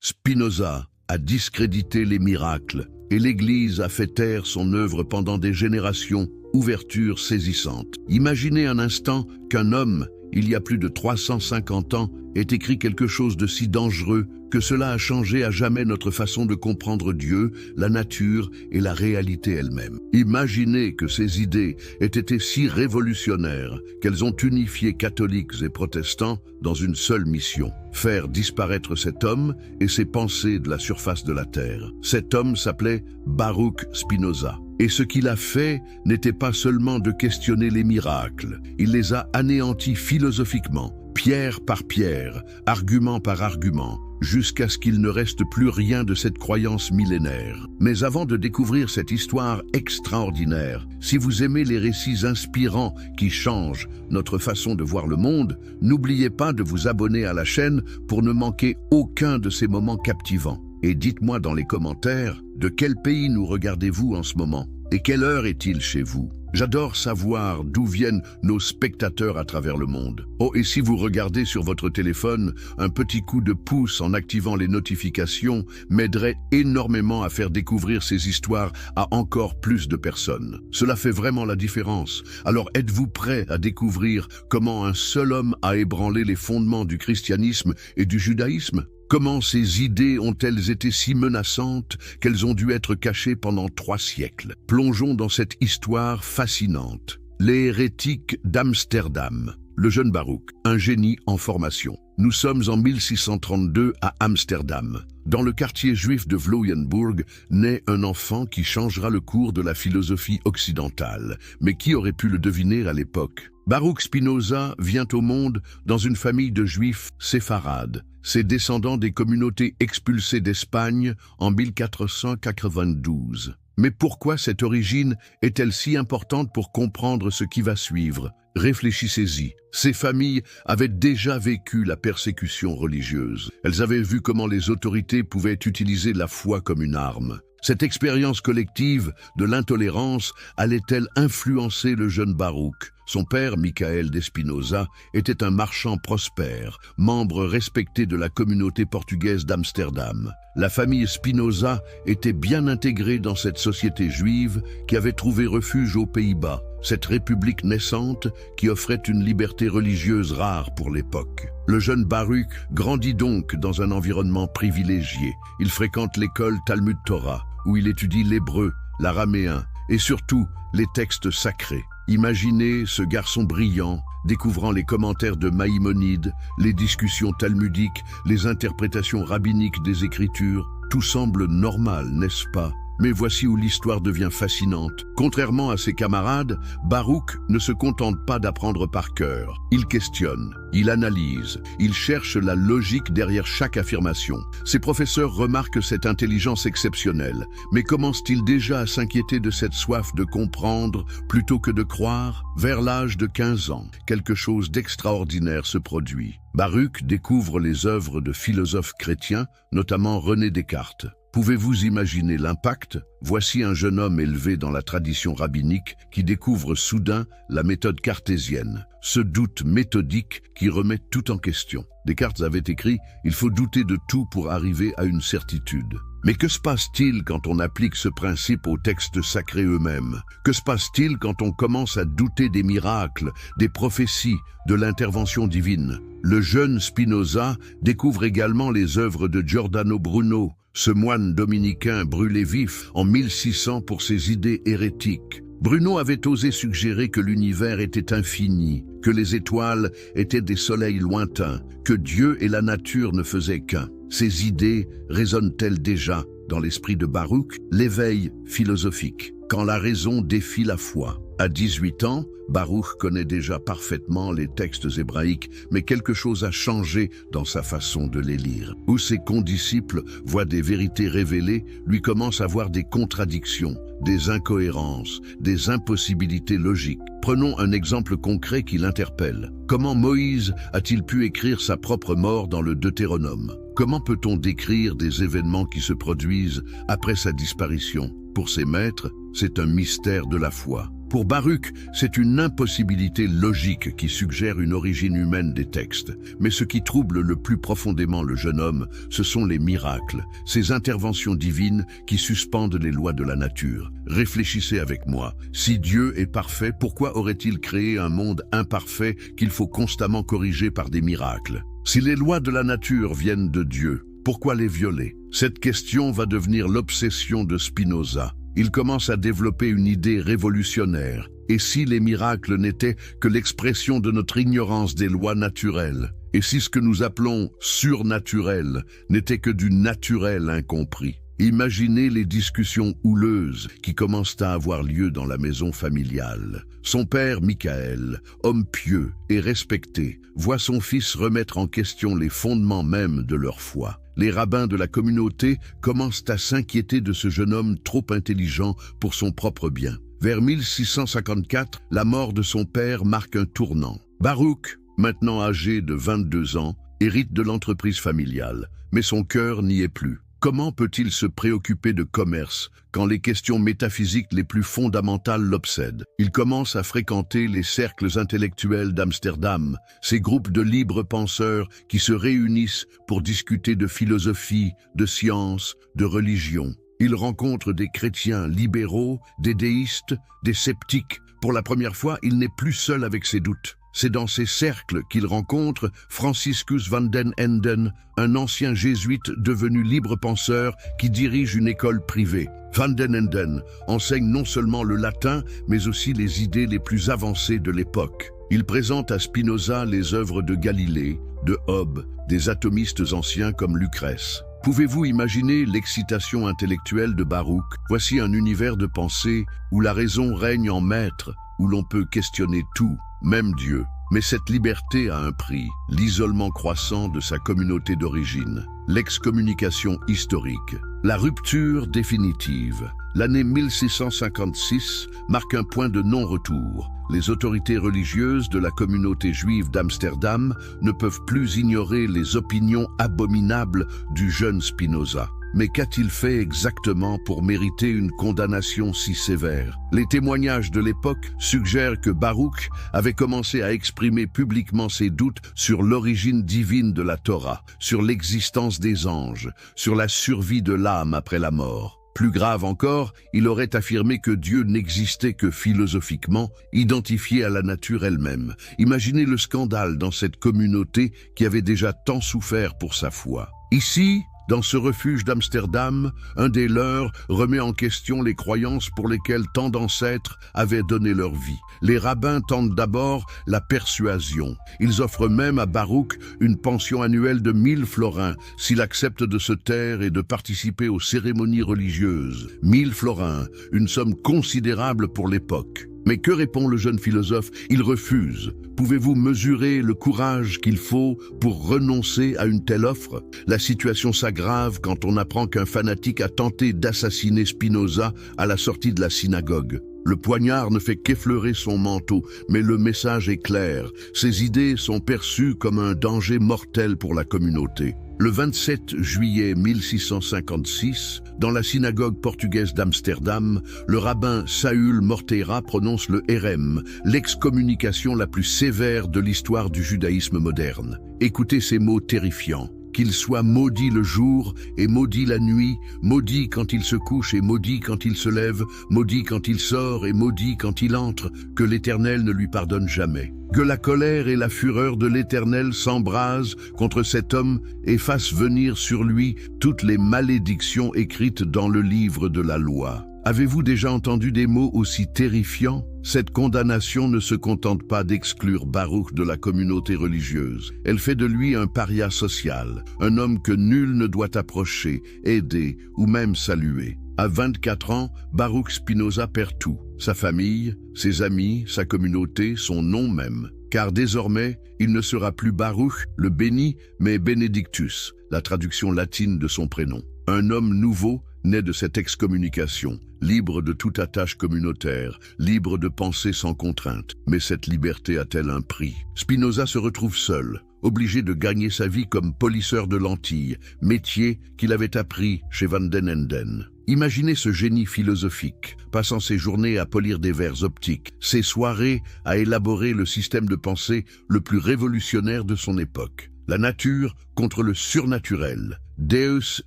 Spinoza a discrédité les miracles et l'Église a fait taire son œuvre pendant des générations, ouverture saisissante. Imaginez un instant qu'un homme, il y a plus de 350 ans, ait écrit quelque chose de si dangereux que cela a changé à jamais notre façon de comprendre Dieu, la nature et la réalité elle-même. Imaginez que ces idées aient été si révolutionnaires qu'elles ont unifié catholiques et protestants dans une seule mission: faire disparaître cet homme et ses pensées de la surface de la terre. Cet homme s'appelait Baruch Spinoza. Et ce qu'il a fait n'était pas seulement de questionner les miracles, il les a anéantis philosophiquement, pierre par pierre, argument par argument, jusqu'à ce qu'il ne reste plus rien de cette croyance millénaire. Mais avant de découvrir cette histoire extraordinaire, si vous aimez les récits inspirants qui changent notre façon de voir le monde, n'oubliez pas de vous abonner à la chaîne pour ne manquer aucun de ces moments captivants. Et dites-moi dans les commentaires, de quel pays nous regardez-vous en ce moment? Et quelle heure est-il chez vous? J'adore savoir d'où viennent nos spectateurs à travers le monde. Oh, et si vous regardez sur votre téléphone, un petit coup de pouce en activant les notifications m'aiderait énormément à faire découvrir ces histoires à encore plus de personnes. Cela fait vraiment la différence. Alors êtes-vous prêts à découvrir comment un seul homme a ébranlé les fondements du christianisme et du judaïsme? Comment ces idées ont-elles été si menaçantes qu'elles ont dû être cachées pendant 3 siècles? Plongeons dans cette histoire fascinante. Les hérétiques d'Amsterdam. Le jeune Baruch, un génie en formation. Nous sommes en 1632 à Amsterdam. Dans le quartier juif de Vloeyenburg, naît un enfant qui changera le cours de la philosophie occidentale. Mais qui aurait pu le deviner à l'époque? Baruch Spinoza vient au monde dans une famille de juifs séfarades, ses descendants des communautés expulsées d'Espagne en 1492. Mais pourquoi cette origine est-elle si importante pour comprendre ce qui va suivre? Réfléchissez-y. Ces familles avaient déjà vécu la persécution religieuse. Elles avaient vu comment les autorités pouvaient utiliser la foi comme une arme. Cette expérience collective de l'intolérance allait-elle influencer le jeune Baruch? Son père, Michael de Spinoza, était un marchand prospère, membre respecté de la communauté portugaise d'Amsterdam. La famille Spinoza était bien intégrée dans cette société juive qui avait trouvé refuge aux Pays-Bas, cette république naissante qui offrait une liberté religieuse rare pour l'époque. Le jeune Baruch grandit donc dans un environnement privilégié. Il fréquente l'école Talmud Torah, où il étudie l'hébreu, l'araméen et surtout les textes sacrés. Imaginez ce garçon brillant, découvrant les commentaires de Maïmonide, les discussions talmudiques, les interprétations rabbiniques des Écritures. Tout semble normal, n'est-ce pas? Mais voici où l'histoire devient fascinante. Contrairement à ses camarades, Baruch ne se contente pas d'apprendre par cœur. Il questionne, il analyse, il cherche la logique derrière chaque affirmation. Ses professeurs remarquent cette intelligence exceptionnelle, mais commencent-ils déjà à s'inquiéter de cette soif de comprendre plutôt que de croire? Vers l'âge de 15 ans, quelque chose d'extraordinaire se produit. Baruch découvre les œuvres de philosophes chrétiens, notamment René Descartes. Pouvez-vous imaginer l'impact? Voici un jeune homme élevé dans la tradition rabbinique qui découvre soudain la méthode cartésienne, ce doute méthodique qui remet tout en question. Descartes avait écrit « Il faut douter de tout pour arriver à une certitude ». Mais que se passe-t-il quand on applique ce principe aux textes sacrés eux-mêmes? Que se passe-t-il quand on commence à douter des miracles, des prophéties, de l'intervention divine? Le jeune Spinoza découvre également les œuvres de Giordano Bruno, ce moine dominicain brûlé vif en 1600 pour ses idées hérétiques. Bruno avait osé suggérer que l'univers était infini, que les étoiles étaient des soleils lointains, que Dieu et la nature ne faisaient qu'un. Ces idées résonnent-elles déjà dans l'esprit de Baruch? L'éveil philosophique, quand la raison défie la foi. À 18 ans, Baruch connaît déjà parfaitement les textes hébraïques, mais quelque chose a changé dans sa façon de les lire. Où ses condisciples voient des vérités révélées, lui commence à voir des contradictions, des incohérences, des impossibilités logiques. Prenons un exemple concret qui l'interpelle. Comment Moïse a-t-il pu écrire sa propre mort dans le Deutéronome? Comment peut-on décrire des événements qui se produisent après sa disparition? Pour ses maîtres, c'est un mystère de la foi. Pour Baruch, c'est une impossibilité logique qui suggère une origine humaine des textes. Mais ce qui trouble le plus profondément le jeune homme, ce sont les miracles, ces interventions divines qui suspendent les lois de la nature. Réfléchissez avec moi. Si Dieu est parfait, pourquoi aurait-il créé un monde imparfait qu'il faut constamment corriger par des miracles? Si les lois de la nature viennent de Dieu, pourquoi les violer? Cette question va devenir l'obsession de Spinoza. Il commence à développer une idée révolutionnaire. Et si les miracles n'étaient que l'expression de notre ignorance des lois naturelles? Et si ce que nous appelons surnaturel n'était que du naturel incompris? Imaginez les discussions houleuses qui commencent à avoir lieu dans la maison familiale. Son père, Michael, homme pieux et respecté, voit son fils remettre en question les fondements mêmes de leur foi. Les rabbins de la communauté commencent à s'inquiéter de ce jeune homme trop intelligent pour son propre bien. Vers 1654, la mort de son père marque un tournant. Baruch, maintenant âgé de 22 ans, hérite de l'entreprise familiale, mais son cœur n'y est plus. Comment peut-il se préoccuper de commerce quand les questions métaphysiques les plus fondamentales l'obsèdent? Il commence à fréquenter les cercles intellectuels d'Amsterdam, ces groupes de libres penseurs qui se réunissent pour discuter de philosophie, de science, de religion. Il rencontre des chrétiens libéraux, des déistes, des sceptiques. Pour la première fois, il n'est plus seul avec ses doutes. C'est dans ces cercles qu'il rencontre Franciscus van den Enden, un ancien jésuite devenu libre penseur qui dirige une école privée. Van den Enden enseigne non seulement le latin, mais aussi les idées les plus avancées de l'époque. Il présente à Spinoza les œuvres de Galilée, de Hobbes, des atomistes anciens comme Lucrèce. Pouvez-vous imaginer l'excitation intellectuelle de Baruch? Voici un univers de pensée où la raison règne en maître, où l'on peut questionner tout, même Dieu. Mais cette liberté a un prix, l'isolement croissant de sa communauté d'origine, l'excommunication historique, la rupture définitive. L'année 1656 marque un point de non-retour. Les autorités religieuses de la communauté juive d'Amsterdam ne peuvent plus ignorer les opinions abominables du jeune Spinoza. Mais qu'a-t-il fait exactement pour mériter une condamnation si sévère? Les témoignages de l'époque suggèrent que Baruch avait commencé à exprimer publiquement ses doutes sur l'origine divine de la Torah, sur l'existence des anges, sur la survie de l'âme après la mort. Plus grave encore, il aurait affirmé que Dieu n'existait que philosophiquement, identifié à la nature elle-même. Imaginez le scandale dans cette communauté qui avait déjà tant souffert pour sa foi. Ici, dans ce refuge d'Amsterdam, un des leurs remet en question les croyances pour lesquelles tant d'ancêtres avaient donné leur vie. Les rabbins tentent d'abord la persuasion. Ils offrent même à Baruch une pension annuelle de 1000 florins s'il accepte de se taire et de participer aux cérémonies religieuses. 1000 florins, une somme considérable pour l'époque. Mais que répond le jeune philosophe? Il refuse. Pouvez-vous mesurer le courage qu'il faut pour renoncer à une telle offre? La situation s'aggrave quand on apprend qu'un fanatique a tenté d'assassiner Spinoza à la sortie de la synagogue. Le poignard ne fait qu'effleurer son manteau, mais le message est clair. Ses idées sont perçues comme un danger mortel pour la communauté. Le 27 juillet 1656, dans la synagogue portugaise d'Amsterdam, le rabbin Saül Morteira prononce le hérem, l'excommunication la plus sévère de l'histoire du judaïsme moderne. Écoutez ces mots terrifiants. Qu'il soit maudit le jour et maudit la nuit, maudit quand il se couche et maudit quand il se lève, maudit quand il sort et maudit quand il entre, que l'Éternel ne lui pardonne jamais. Que la colère et la fureur de l'Éternel s'embrasent contre cet homme et fassent venir sur lui toutes les malédictions écrites dans le livre de la loi. Avez-vous déjà entendu des mots aussi terrifiants? Cette condamnation ne se contente pas d'exclure Baruch de la communauté religieuse. Elle fait de lui un paria social, un homme que nul ne doit approcher, aider ou même saluer. À 24 ans, Baruch Spinoza perd tout, sa famille, ses amis, sa communauté, son nom même. Car désormais, il ne sera plus Baruch, le béni, mais Benedictus, la traduction latine de son prénom. Un homme nouveau naît de cette excommunication, libre de toute attache communautaire, libre de penser sans contrainte. Mais cette liberté a-t-elle un prix? Spinoza se retrouve seul, obligé de gagner sa vie comme polisseur de lentilles, métier qu'il avait appris chez Van den Enden. Imaginez ce génie philosophique, passant ses journées à polir des verres optiques, ses soirées à élaborer le système de pensée le plus révolutionnaire de son époque. La nature contre le surnaturel, Deus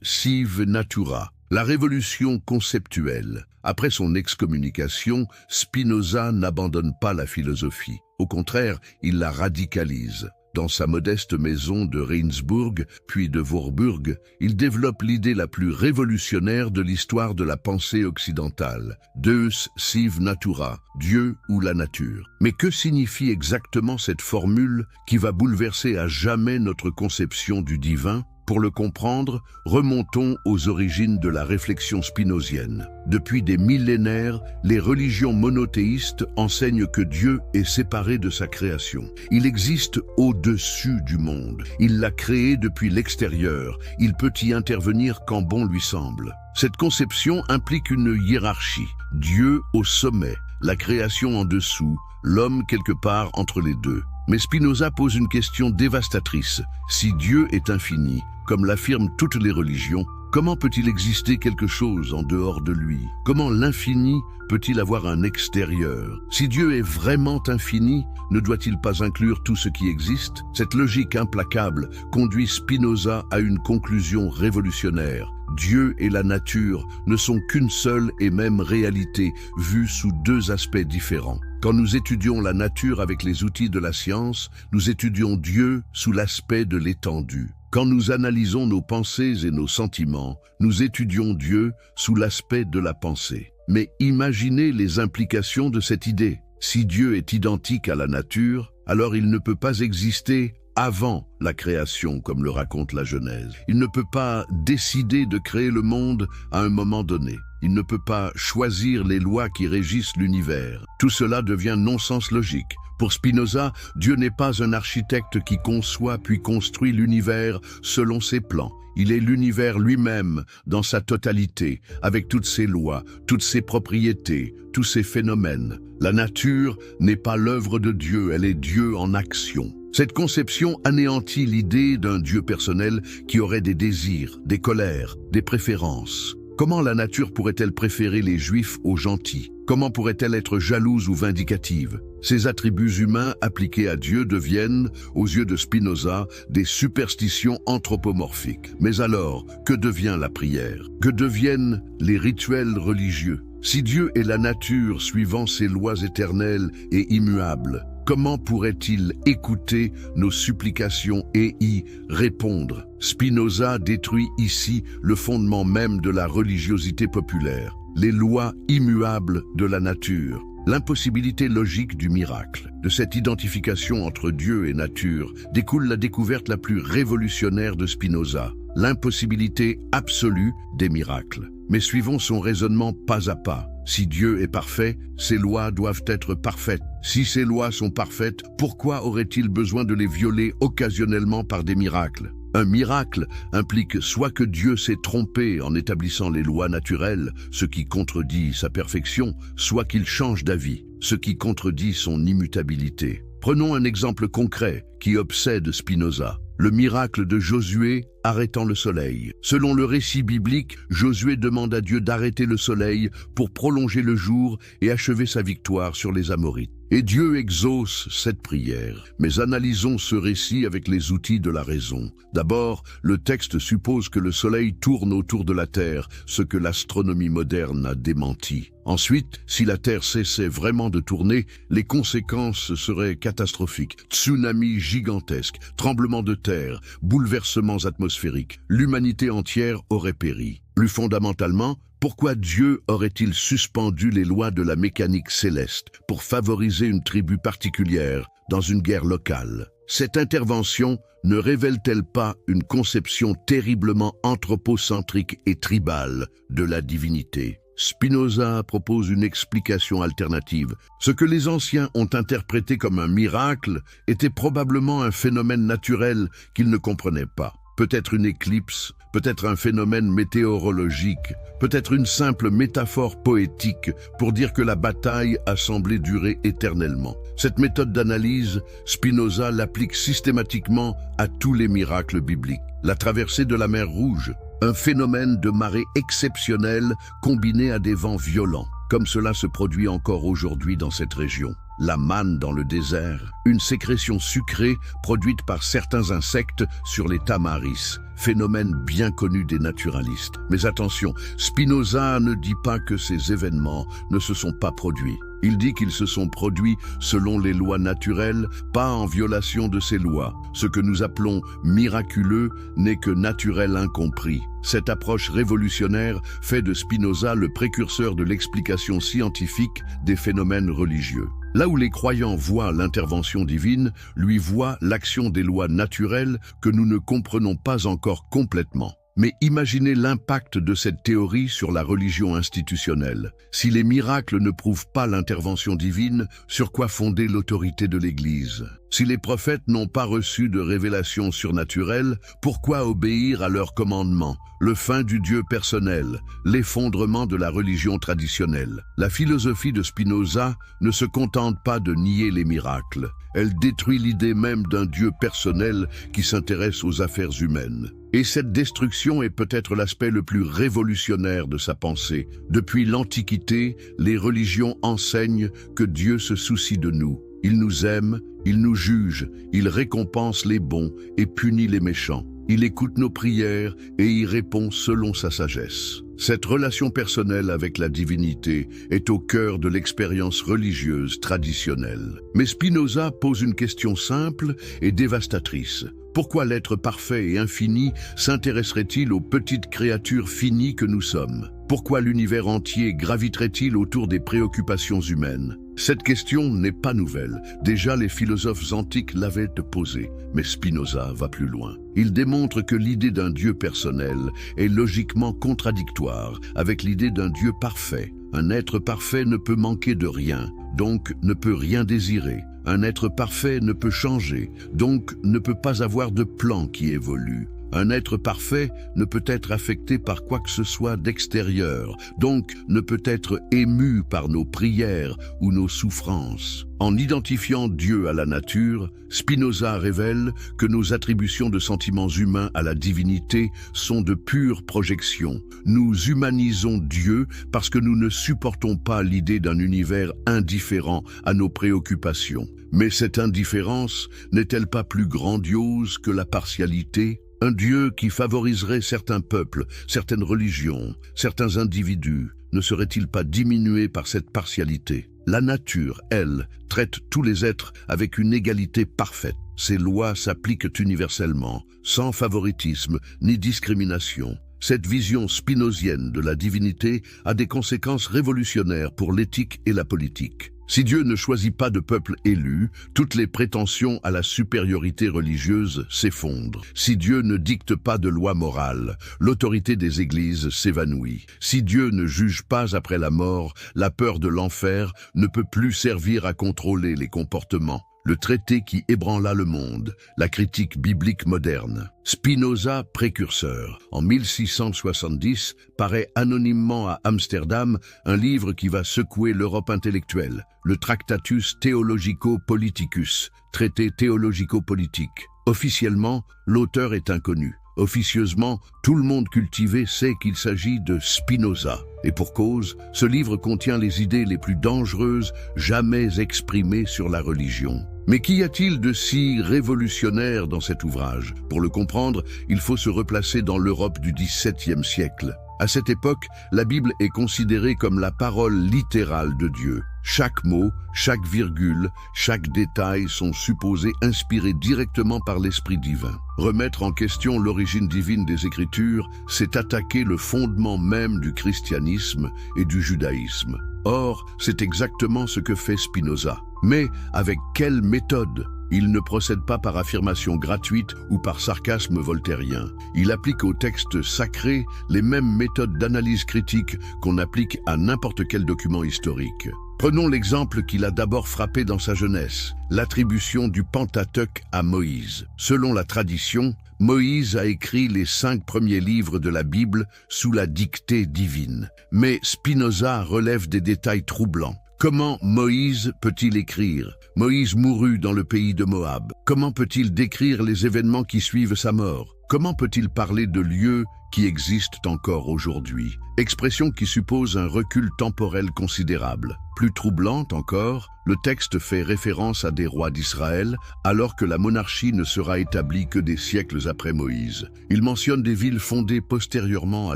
sive natura, la révolution conceptuelle. Après son excommunication, Spinoza n'abandonne pas la philosophie. Au contraire, il la radicalise. Dans sa modeste maison de Rijnsburg, puis de Warburg, il développe l'idée la plus révolutionnaire de l'histoire de la pensée occidentale. Deus sive natura, Dieu ou la nature. Mais que signifie exactement cette formule qui va bouleverser à jamais notre conception du divin ? Pour le comprendre, remontons aux origines de la réflexion spinozienne. Depuis des millénaires, les religions monothéistes enseignent que Dieu est séparé de sa création. Il existe au-dessus du monde. Il l'a créé depuis l'extérieur. Il peut y intervenir quand bon lui semble. Cette conception implique une hiérarchie. Dieu au sommet, la création en dessous, l'homme quelque part entre les deux. Mais Spinoza pose une question dévastatrice. Si Dieu est infini, comme l'affirment toutes les religions, comment peut-il exister quelque chose en dehors de lui? Comment l'infini peut-il avoir un extérieur? Si Dieu est vraiment infini, ne doit-il pas inclure tout ce qui existe? Cette logique implacable conduit Spinoza à une conclusion révolutionnaire. Dieu et la nature ne sont qu'une seule et même réalité, vue sous deux aspects différents. Quand nous étudions la nature avec les outils de la science, nous étudions Dieu sous l'aspect de l'étendue. Quand nous analysons nos pensées et nos sentiments, nous étudions Dieu sous l'aspect de la pensée. Mais imaginez les implications de cette idée. Si Dieu est identique à la nature, alors il ne peut pas exister avant la création, comme le raconte la Genèse. Il ne peut pas décider de créer le monde à un moment donné. Il ne peut pas choisir les lois qui régissent l'univers. Tout cela devient non-sens logique. Pour Spinoza, Dieu n'est pas un architecte qui conçoit puis construit l'univers selon ses plans. Il est l'univers lui-même dans sa totalité, avec toutes ses lois, toutes ses propriétés, tous ses phénomènes. La nature n'est pas l'œuvre de Dieu, elle est Dieu en action. Cette conception anéantit l'idée d'un Dieu personnel qui aurait des désirs, des colères, des préférences. Comment la nature pourrait-elle préférer les Juifs aux gentils? Comment pourrait-elle être jalouse ou vindicative? Ces attributs humains appliqués à Dieu deviennent, aux yeux de Spinoza, des superstitions anthropomorphiques. Mais alors, que devient la prière? Que deviennent les rituels religieux? Si Dieu est la nature suivant ses lois éternelles et immuables, comment pourrait-il écouter nos supplications et y répondre? Spinoza détruit ici le fondement même de la religiosité populaire, les lois immuables de la nature, l'impossibilité logique du miracle. De cette identification entre Dieu et nature découle la découverte la plus révolutionnaire de Spinoza, l'impossibilité absolue des miracles. Mais suivons son raisonnement pas à pas. Si Dieu est parfait, ses lois doivent être parfaites. Si ces lois sont parfaites, pourquoi aurait-il besoin de les violer occasionnellement par des miracles? Un miracle implique soit que Dieu s'est trompé en établissant les lois naturelles, ce qui contredit sa perfection, soit qu'il change d'avis, ce qui contredit son immutabilité. Prenons un exemple concret qui obsède Spinoza. Le miracle de Josué arrêtant le soleil. Selon le récit biblique, Josué demande à Dieu d'arrêter le soleil pour prolonger le jour et achever sa victoire sur les Amorites. Et Dieu exauce cette prière. Mais analysons ce récit avec les outils de la raison. D'abord, le texte suppose que le soleil tourne autour de la Terre, ce que l'astronomie moderne a démenti. Ensuite, si la Terre cessait vraiment de tourner, les conséquences seraient catastrophiques. Tsunamis gigantesques, tremblements de terre, bouleversements atmosphériques. L'humanité entière aurait péri. Plus fondamentalement, pourquoi Dieu aurait-il suspendu les lois de la mécanique céleste pour favoriser une tribu particulière dans une guerre locale? Cette intervention ne révèle-t-elle pas une conception terriblement anthropocentrique et tribale de la divinité? Spinoza propose une explication alternative. Ce que les anciens ont interprété comme un miracle était probablement un phénomène naturel qu'ils ne comprenaient pas. Peut-être une éclipse, peut-être un phénomène météorologique, peut-être une simple métaphore poétique pour dire que la bataille a semblé durer éternellement. Cette méthode d'analyse, Spinoza l'applique systématiquement à tous les miracles bibliques. La traversée de la mer Rouge, un phénomène de marée exceptionnelle combiné à des vents violents, comme cela se produit encore aujourd'hui dans cette région. La manne dans le désert, une sécrétion sucrée produite par certains insectes sur les tamaris, phénomène bien connu des naturalistes. Mais attention, Spinoza ne dit pas que ces événements ne se sont pas produits. Il dit qu'ils se sont produits selon les lois naturelles, pas en violation de ces lois. Ce que nous appelons miraculeux n'est que naturel incompris. Cette approche révolutionnaire fait de Spinoza le précurseur de l'explication scientifique des phénomènes religieux. Là où les croyants voient l'intervention divine, lui voient l'action des lois naturelles que nous ne comprenons pas encore complètement. Mais imaginez l'impact de cette théorie sur la religion institutionnelle. Si les miracles ne prouvent pas l'intervention divine, sur quoi fonder l'autorité de l'Église? Si les prophètes n'ont pas reçu de révélation surnaturelle, pourquoi obéir à leurs commandements? Le fin du Dieu personnel, l'effondrement de la religion traditionnelle. La philosophie de Spinoza ne se contente pas de nier les miracles. Elle détruit l'idée même d'un Dieu personnel qui s'intéresse aux affaires humaines. Et cette destruction est peut-être l'aspect le plus révolutionnaire de sa pensée. Depuis l'Antiquité, les religions enseignent que Dieu se soucie de nous. Il nous aime, il nous juge, il récompense les bons et punit les méchants. Il écoute nos prières et y répond selon sa sagesse. Cette relation personnelle avec la divinité est au cœur de l'expérience religieuse traditionnelle. Mais Spinoza pose une question simple et dévastatrice. Pourquoi l'être parfait et infini s'intéresserait-il aux petites créatures finies que nous sommes? Pourquoi l'univers entier graviterait-il autour des préoccupations humaines? Cette question n'est pas nouvelle. Déjà, les philosophes antiques l'avaient posée. Mais Spinoza va plus loin. Il démontre que l'idée d'un Dieu personnel est logiquement contradictoire avec l'idée d'un Dieu parfait. Un être parfait ne peut manquer de rien, donc ne peut rien désirer. Un être parfait ne peut changer, donc ne peut pas avoir de plan qui évolue. Un être parfait ne peut être affecté par quoi que ce soit d'extérieur, donc ne peut être ému par nos prières ou nos souffrances. En identifiant Dieu à la nature, Spinoza révèle que nos attributions de sentiments humains à la divinité sont de pures projections. Nous humanisons Dieu parce que nous ne supportons pas l'idée d'un univers indifférent à nos préoccupations. Mais cette indifférence n'est-elle pas plus grandiose que la partialité ? Un Dieu qui favoriserait certains peuples, certaines religions, certains individus, ne serait-il pas diminué par cette partialité? La nature, elle, traite tous les êtres avec une égalité parfaite. Ses lois s'appliquent universellement, sans favoritisme ni discrimination. Cette vision spinozienne de la divinité a des conséquences révolutionnaires pour l'éthique et la politique. Si Dieu ne choisit pas de peuple élu, toutes les prétentions à la supériorité religieuse s'effondrent. Si Dieu ne dicte pas de loi morale, l'autorité des églises s'évanouit. Si Dieu ne juge pas après la mort, la peur de l'enfer ne peut plus servir à contrôler les comportements. Le traité qui ébranla le monde, la critique biblique moderne. Spinoza, précurseur. En 1670, paraît anonymement à Amsterdam un livre qui va secouer l'Europe intellectuelle, le Tractatus Theologico-Politicus, traité théologico-politique. Officiellement, l'auteur est inconnu. Officieusement, tout le monde cultivé sait qu'il s'agit de Spinoza. Et pour cause, ce livre contient les idées les plus dangereuses jamais exprimées sur la religion. Mais qu'y a-t-il de si révolutionnaire dans cet ouvrage? Pour le comprendre, il faut se replacer dans l'Europe du XVIIe siècle. À cette époque, la Bible est considérée comme la parole littérale de Dieu. Chaque mot, chaque virgule, chaque détail sont supposés inspirés directement par l'Esprit divin. Remettre en question l'origine divine des Écritures, c'est attaquer le fondement même du christianisme et du judaïsme. Or, c'est exactement ce que fait Spinoza. Mais avec quelle méthode ? Il ne procède pas par affirmation gratuite ou par sarcasme voltairien. Il applique aux textes sacrés les mêmes méthodes d'analyse critique qu'on applique à n'importe quel document historique. Prenons l'exemple qui l'a d'abord frappé dans sa jeunesse, l'attribution du Pentateuque à Moïse. Selon la tradition, Moïse a écrit les 5 premiers livres de la Bible sous la dictée divine. Mais Spinoza relève des détails troublants. Comment Moïse peut-il écrire? Moïse mourut dans le pays de Moab. Comment peut-il décrire les événements qui suivent sa mort? Comment peut-il parler de lieux qui existent encore aujourd'hui. Expression qui suppose un recul temporel considérable. Plus troublante encore, le texte fait référence à des rois d'Israël, alors que la monarchie ne sera établie que des siècles après Moïse. Il mentionne des villes fondées postérieurement à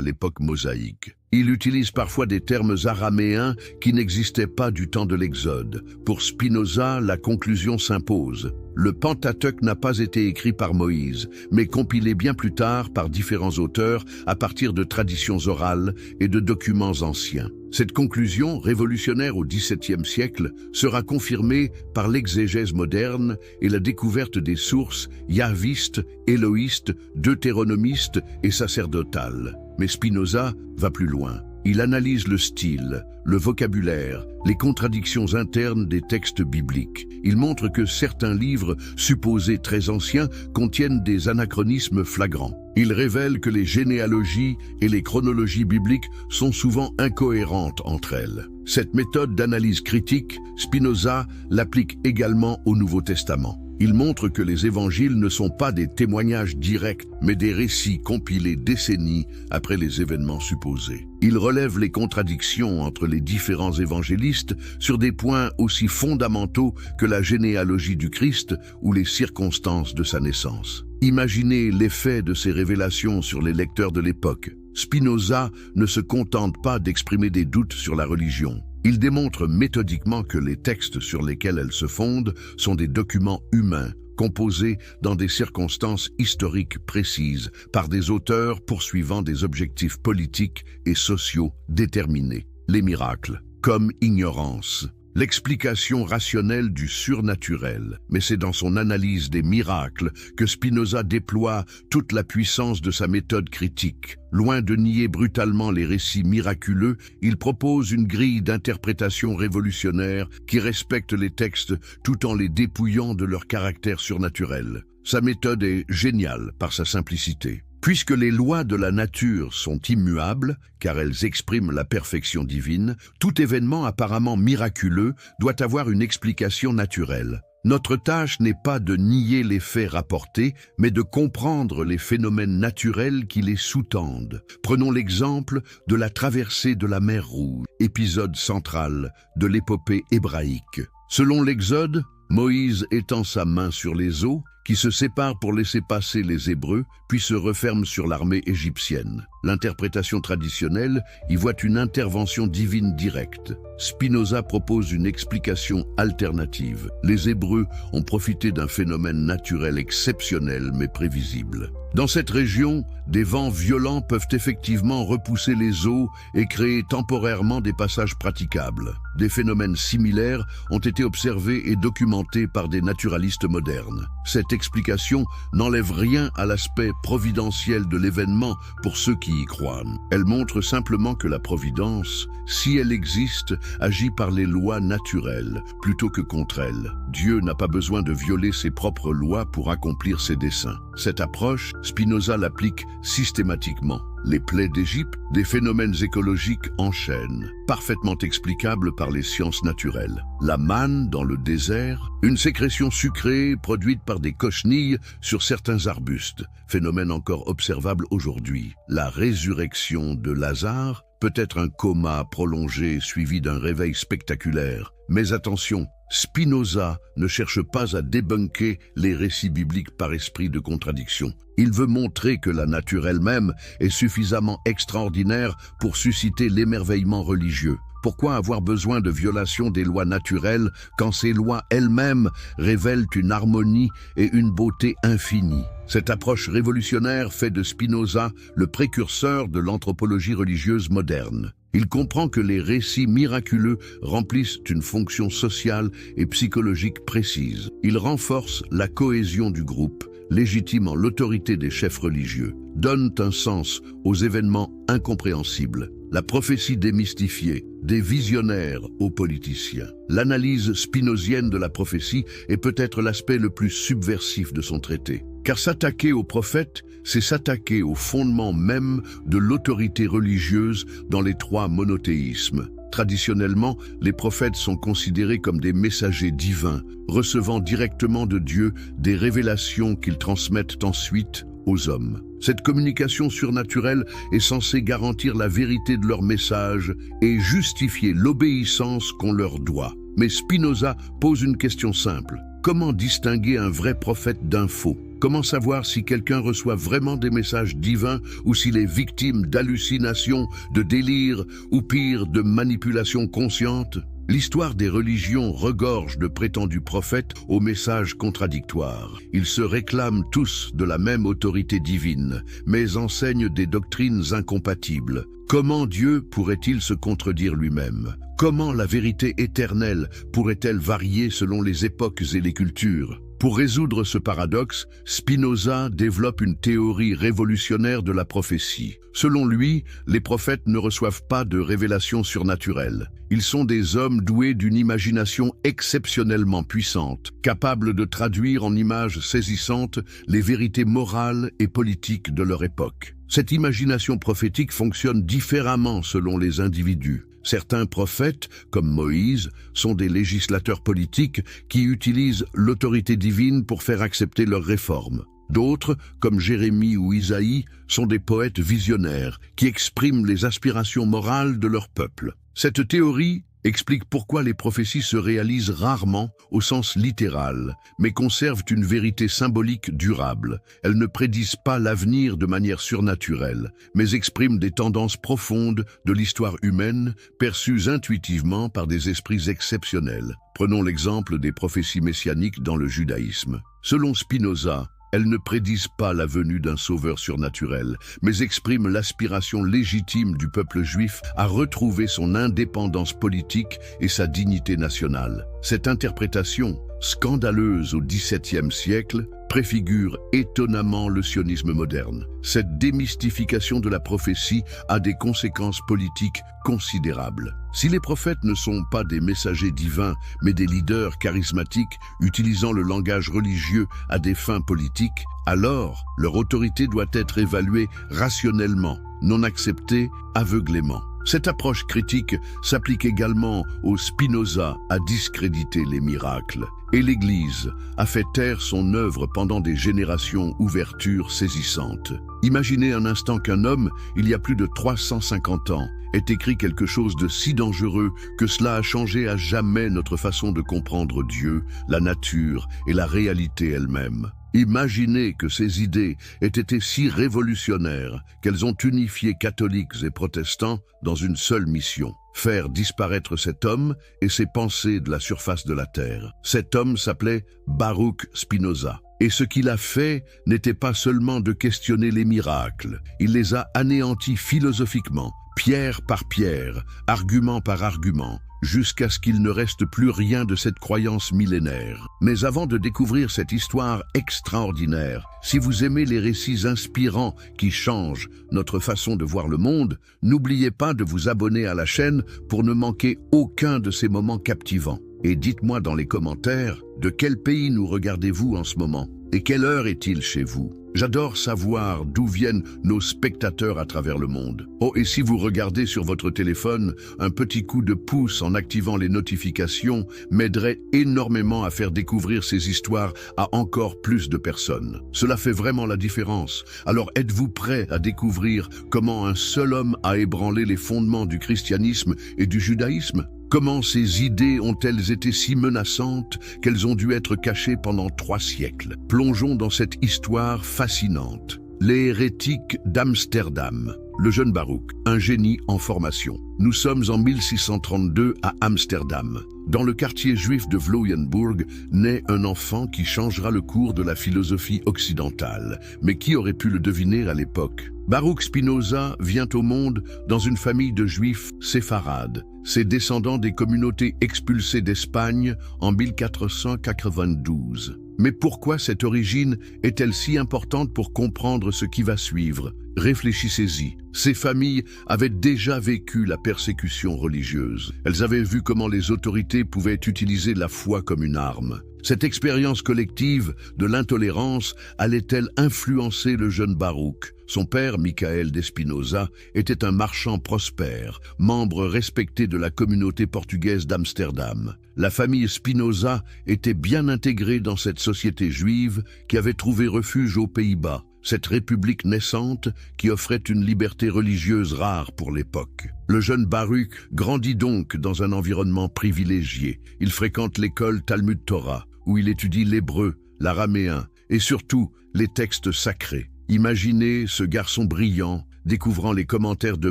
l'époque mosaïque. Il utilise parfois des termes araméens qui n'existaient pas du temps de l'Exode. Pour Spinoza, la conclusion s'impose. Le Pentateuque n'a pas été écrit par Moïse, mais compilé bien plus tard par différents auteurs à partir de traditions orales et de documents anciens. Cette conclusion, révolutionnaire au XVIIe siècle, sera confirmée par l'exégèse moderne et la découverte des sources yahvistes, éloïstes, deutéronomistes et sacerdotales. Mais Spinoza va plus loin. Il analyse le style, le vocabulaire, les contradictions internes des textes bibliques. Il montre que certains livres, supposés très anciens, contiennent des anachronismes flagrants. Il révèle que les généalogies et les chronologies bibliques sont souvent incohérentes entre elles. Cette méthode d'analyse critique, Spinoza l'applique également au Nouveau Testament. Il montre que les évangiles ne sont pas des témoignages directs, mais des récits compilés décennies après les événements supposés. Il relève les contradictions entre les différents évangélistes sur des points aussi fondamentaux que la généalogie du Christ ou les circonstances de sa naissance. Imaginez l'effet de ces révélations sur les lecteurs de l'époque. Spinoza ne se contente pas d'exprimer des doutes sur la religion. Il démontre méthodiquement que les textes sur lesquels elle se fonde sont des documents humains, composés dans des circonstances historiques précises, par des auteurs poursuivant des objectifs politiques et sociaux déterminés. Les miracles, comme ignorance. L'explication rationnelle du surnaturel, mais c'est dans son analyse des miracles que Spinoza déploie toute la puissance de sa méthode critique. Loin de nier brutalement les récits miraculeux, il propose une grille d'interprétation révolutionnaire qui respecte les textes tout en les dépouillant de leur caractère surnaturel. Sa méthode est géniale par sa simplicité. Puisque les lois de la nature sont immuables, car elles expriment la perfection divine, tout événement apparemment miraculeux doit avoir une explication naturelle. Notre tâche n'est pas de nier les faits rapportés, mais de comprendre les phénomènes naturels qui les sous-tendent. Prenons l'exemple de la traversée de la mer Rouge, épisode central de l'épopée hébraïque. Selon l'Exode, Moïse étend sa main sur les eaux, qui se séparent pour laisser passer les Hébreux, puis se referment sur l'armée égyptienne. L'interprétation traditionnelle y voit une intervention divine directe. Spinoza propose une explication alternative. Les Hébreux ont profité d'un phénomène naturel exceptionnel mais prévisible. Dans cette région, des vents violents peuvent effectivement repousser les eaux et créer temporairement des passages praticables. Des phénomènes similaires ont été observés et documentés par des naturalistes modernes. Cette explication n'enlève rien à l'aspect providentiel de l'événement pour ceux qui y croient. Elle montre simplement que la providence, si elle existe, agit par les lois naturelles plutôt que contre elles. Dieu n'a pas besoin de violer ses propres lois pour accomplir ses desseins. Cette approche, Spinoza l'applique systématiquement. Les plaies d'Égypte, des phénomènes écologiques en chaîne, parfaitement explicables par les sciences naturelles. La manne dans le désert, une sécrétion sucrée produite par des cochenilles sur certains arbustes, phénomène encore observable aujourd'hui. La résurrection de Lazare, peut-être un coma prolongé suivi d'un réveil spectaculaire. Mais attention, Spinoza ne cherche pas à débunker les récits bibliques par esprit de contradiction. Il veut montrer que la nature elle-même est suffisamment extraordinaire pour susciter l'émerveillement religieux. Pourquoi avoir besoin de violation des lois naturelles quand ces lois elles-mêmes révèlent une harmonie et une beauté infinie? Cette approche révolutionnaire fait de Spinoza le précurseur de l'anthropologie religieuse moderne. Il comprend que les récits miraculeux remplissent une fonction sociale et psychologique précise. Il renforce la cohésion du groupe, légitimant l'autorité des chefs religieux, donnent un sens aux événements incompréhensibles. La prophétie démystifiée, des visionnaires aux politiciens. L'analyse spinozienne de la prophétie est peut-être l'aspect le plus subversif de son traité. Car s'attaquer aux prophètes, c'est s'attaquer au fondement même de l'autorité religieuse dans les trois monothéismes. Traditionnellement, les prophètes sont considérés comme des messagers divins, recevant directement de Dieu des révélations qu'ils transmettent ensuite aux hommes. Cette communication surnaturelle est censée garantir la vérité de leur message et justifier l'obéissance qu'on leur doit. Mais Spinoza pose une question simple. Comment distinguer un vrai prophète d'un faux? Comment savoir si quelqu'un reçoit vraiment des messages divins ou s'il est victime d'hallucinations, de délires ou pire, de manipulations conscientes? L'histoire des religions regorge de prétendus prophètes aux messages contradictoires. Ils se réclament tous de la même autorité divine, mais enseignent des doctrines incompatibles. Comment Dieu pourrait-il se contredire lui-même? Comment la vérité éternelle pourrait-elle varier selon les époques et les cultures? Pour résoudre ce paradoxe, Spinoza développe une théorie révolutionnaire de la prophétie. Selon lui, les prophètes ne reçoivent pas de révélations surnaturelles. Ils sont des hommes doués d'une imagination exceptionnellement puissante, capables de traduire en images saisissantes les vérités morales et politiques de leur époque. Cette imagination prophétique fonctionne différemment selon les individus. Certains prophètes, comme Moïse, sont des législateurs politiques qui utilisent l'autorité divine pour faire accepter leurs réformes. D'autres, comme Jérémie ou Isaïe, sont des poètes visionnaires qui expriment les aspirations morales de leur peuple. Cette théorie explique pourquoi les prophéties se réalisent rarement au sens littéral, mais conservent une vérité symbolique durable. Elles ne prédisent pas l'avenir de manière surnaturelle, mais expriment des tendances profondes de l'histoire humaine, perçues intuitivement par des esprits exceptionnels. Prenons l'exemple des prophéties messianiques dans le judaïsme. Selon Spinoza, elles ne prédisent pas la venue d'un sauveur surnaturel, mais expriment l'aspiration légitime du peuple juif à retrouver son indépendance politique et sa dignité nationale. Cette interprétation, scandaleuse au XVIIe siècle, préfigure étonnamment le sionisme moderne. Cette démystification de la prophétie a des conséquences politiques considérables. Si les prophètes ne sont pas des messagers divins, mais des leaders charismatiques utilisant le langage religieux à des fins politiques, alors leur autorité doit être évaluée rationnellement, non acceptée aveuglément. Cette approche critique s'applique également au Spinoza à discréditer les miracles. Et l'Église a fait taire son œuvre pendant des générations ouvertures saisissantes. Imaginez un instant qu'un homme, il y a plus de 350 ans, ait écrit quelque chose de si dangereux que cela a changé à jamais notre façon de comprendre Dieu, la nature et la réalité elle-même. Imaginez que ces idées aient été si révolutionnaires qu'elles ont unifié catholiques et protestants dans une seule mission: faire disparaître cet homme et ses pensées de la surface de la terre. Cet homme s'appelait Baruch Spinoza. Et ce qu'il a fait n'était pas seulement de questionner les miracles, il les a anéantis philosophiquement, pierre par pierre, argument par argument, jusqu'à ce qu'il ne reste plus rien de cette croyance millénaire. Mais avant de découvrir cette histoire extraordinaire, si vous aimez les récits inspirants qui changent notre façon de voir le monde, n'oubliez pas de vous abonner à la chaîne pour ne manquer aucun de ces moments captivants. Et dites-moi dans les commentaires, de quel pays nous regardez-vous en ce moment? Et quelle heure est-il chez vous? J'adore savoir d'où viennent nos spectateurs à travers le monde. Oh, et si vous regardez sur votre téléphone, un petit coup de pouce en activant les notifications m'aiderait énormément à faire découvrir ces histoires à encore plus de personnes. Cela fait vraiment la différence. Alors êtes-vous prêt à découvrir comment un seul homme a ébranlé les fondements du christianisme et du judaïsme? Comment ces idées ont-elles été si menaçantes qu'elles ont dû être cachées pendant 3 siècles? Plongeons dans cette histoire fascinante. Les hérétiques d'Amsterdam. Le jeune Baruch, un génie en formation. Nous sommes en 1632 à Amsterdam. Dans le quartier juif de Vloyenburg, naît un enfant qui changera le cours de la philosophie occidentale. Mais qui aurait pu le deviner à l'époque? Baruch Spinoza vient au monde dans une famille de juifs séfarades, ses descendants des communautés expulsées d'Espagne en 1492. Mais pourquoi cette origine est-elle si importante pour comprendre ce qui va suivre? Réfléchissez-y. Ces familles avaient déjà vécu la persécution religieuse. Elles avaient vu comment les autorités pouvaient utiliser la foi comme une arme. Cette expérience collective de l'intolérance allait-elle influencer le jeune Baruch? Son père, Michael d'Espinosa, était un marchand prospère, membre respecté de la communauté portugaise d'Amsterdam. La famille Spinoza était bien intégrée dans cette société juive qui avait trouvé refuge aux Pays-Bas. cette république naissante qui offrait une liberté religieuse rare pour l'époque. Le jeune Baruch grandit donc dans un environnement privilégié. Il fréquente l'école Talmud Torah, où il étudie l'hébreu, l'araméen et surtout les textes sacrés. Imaginez ce garçon brillant, découvrant les commentaires de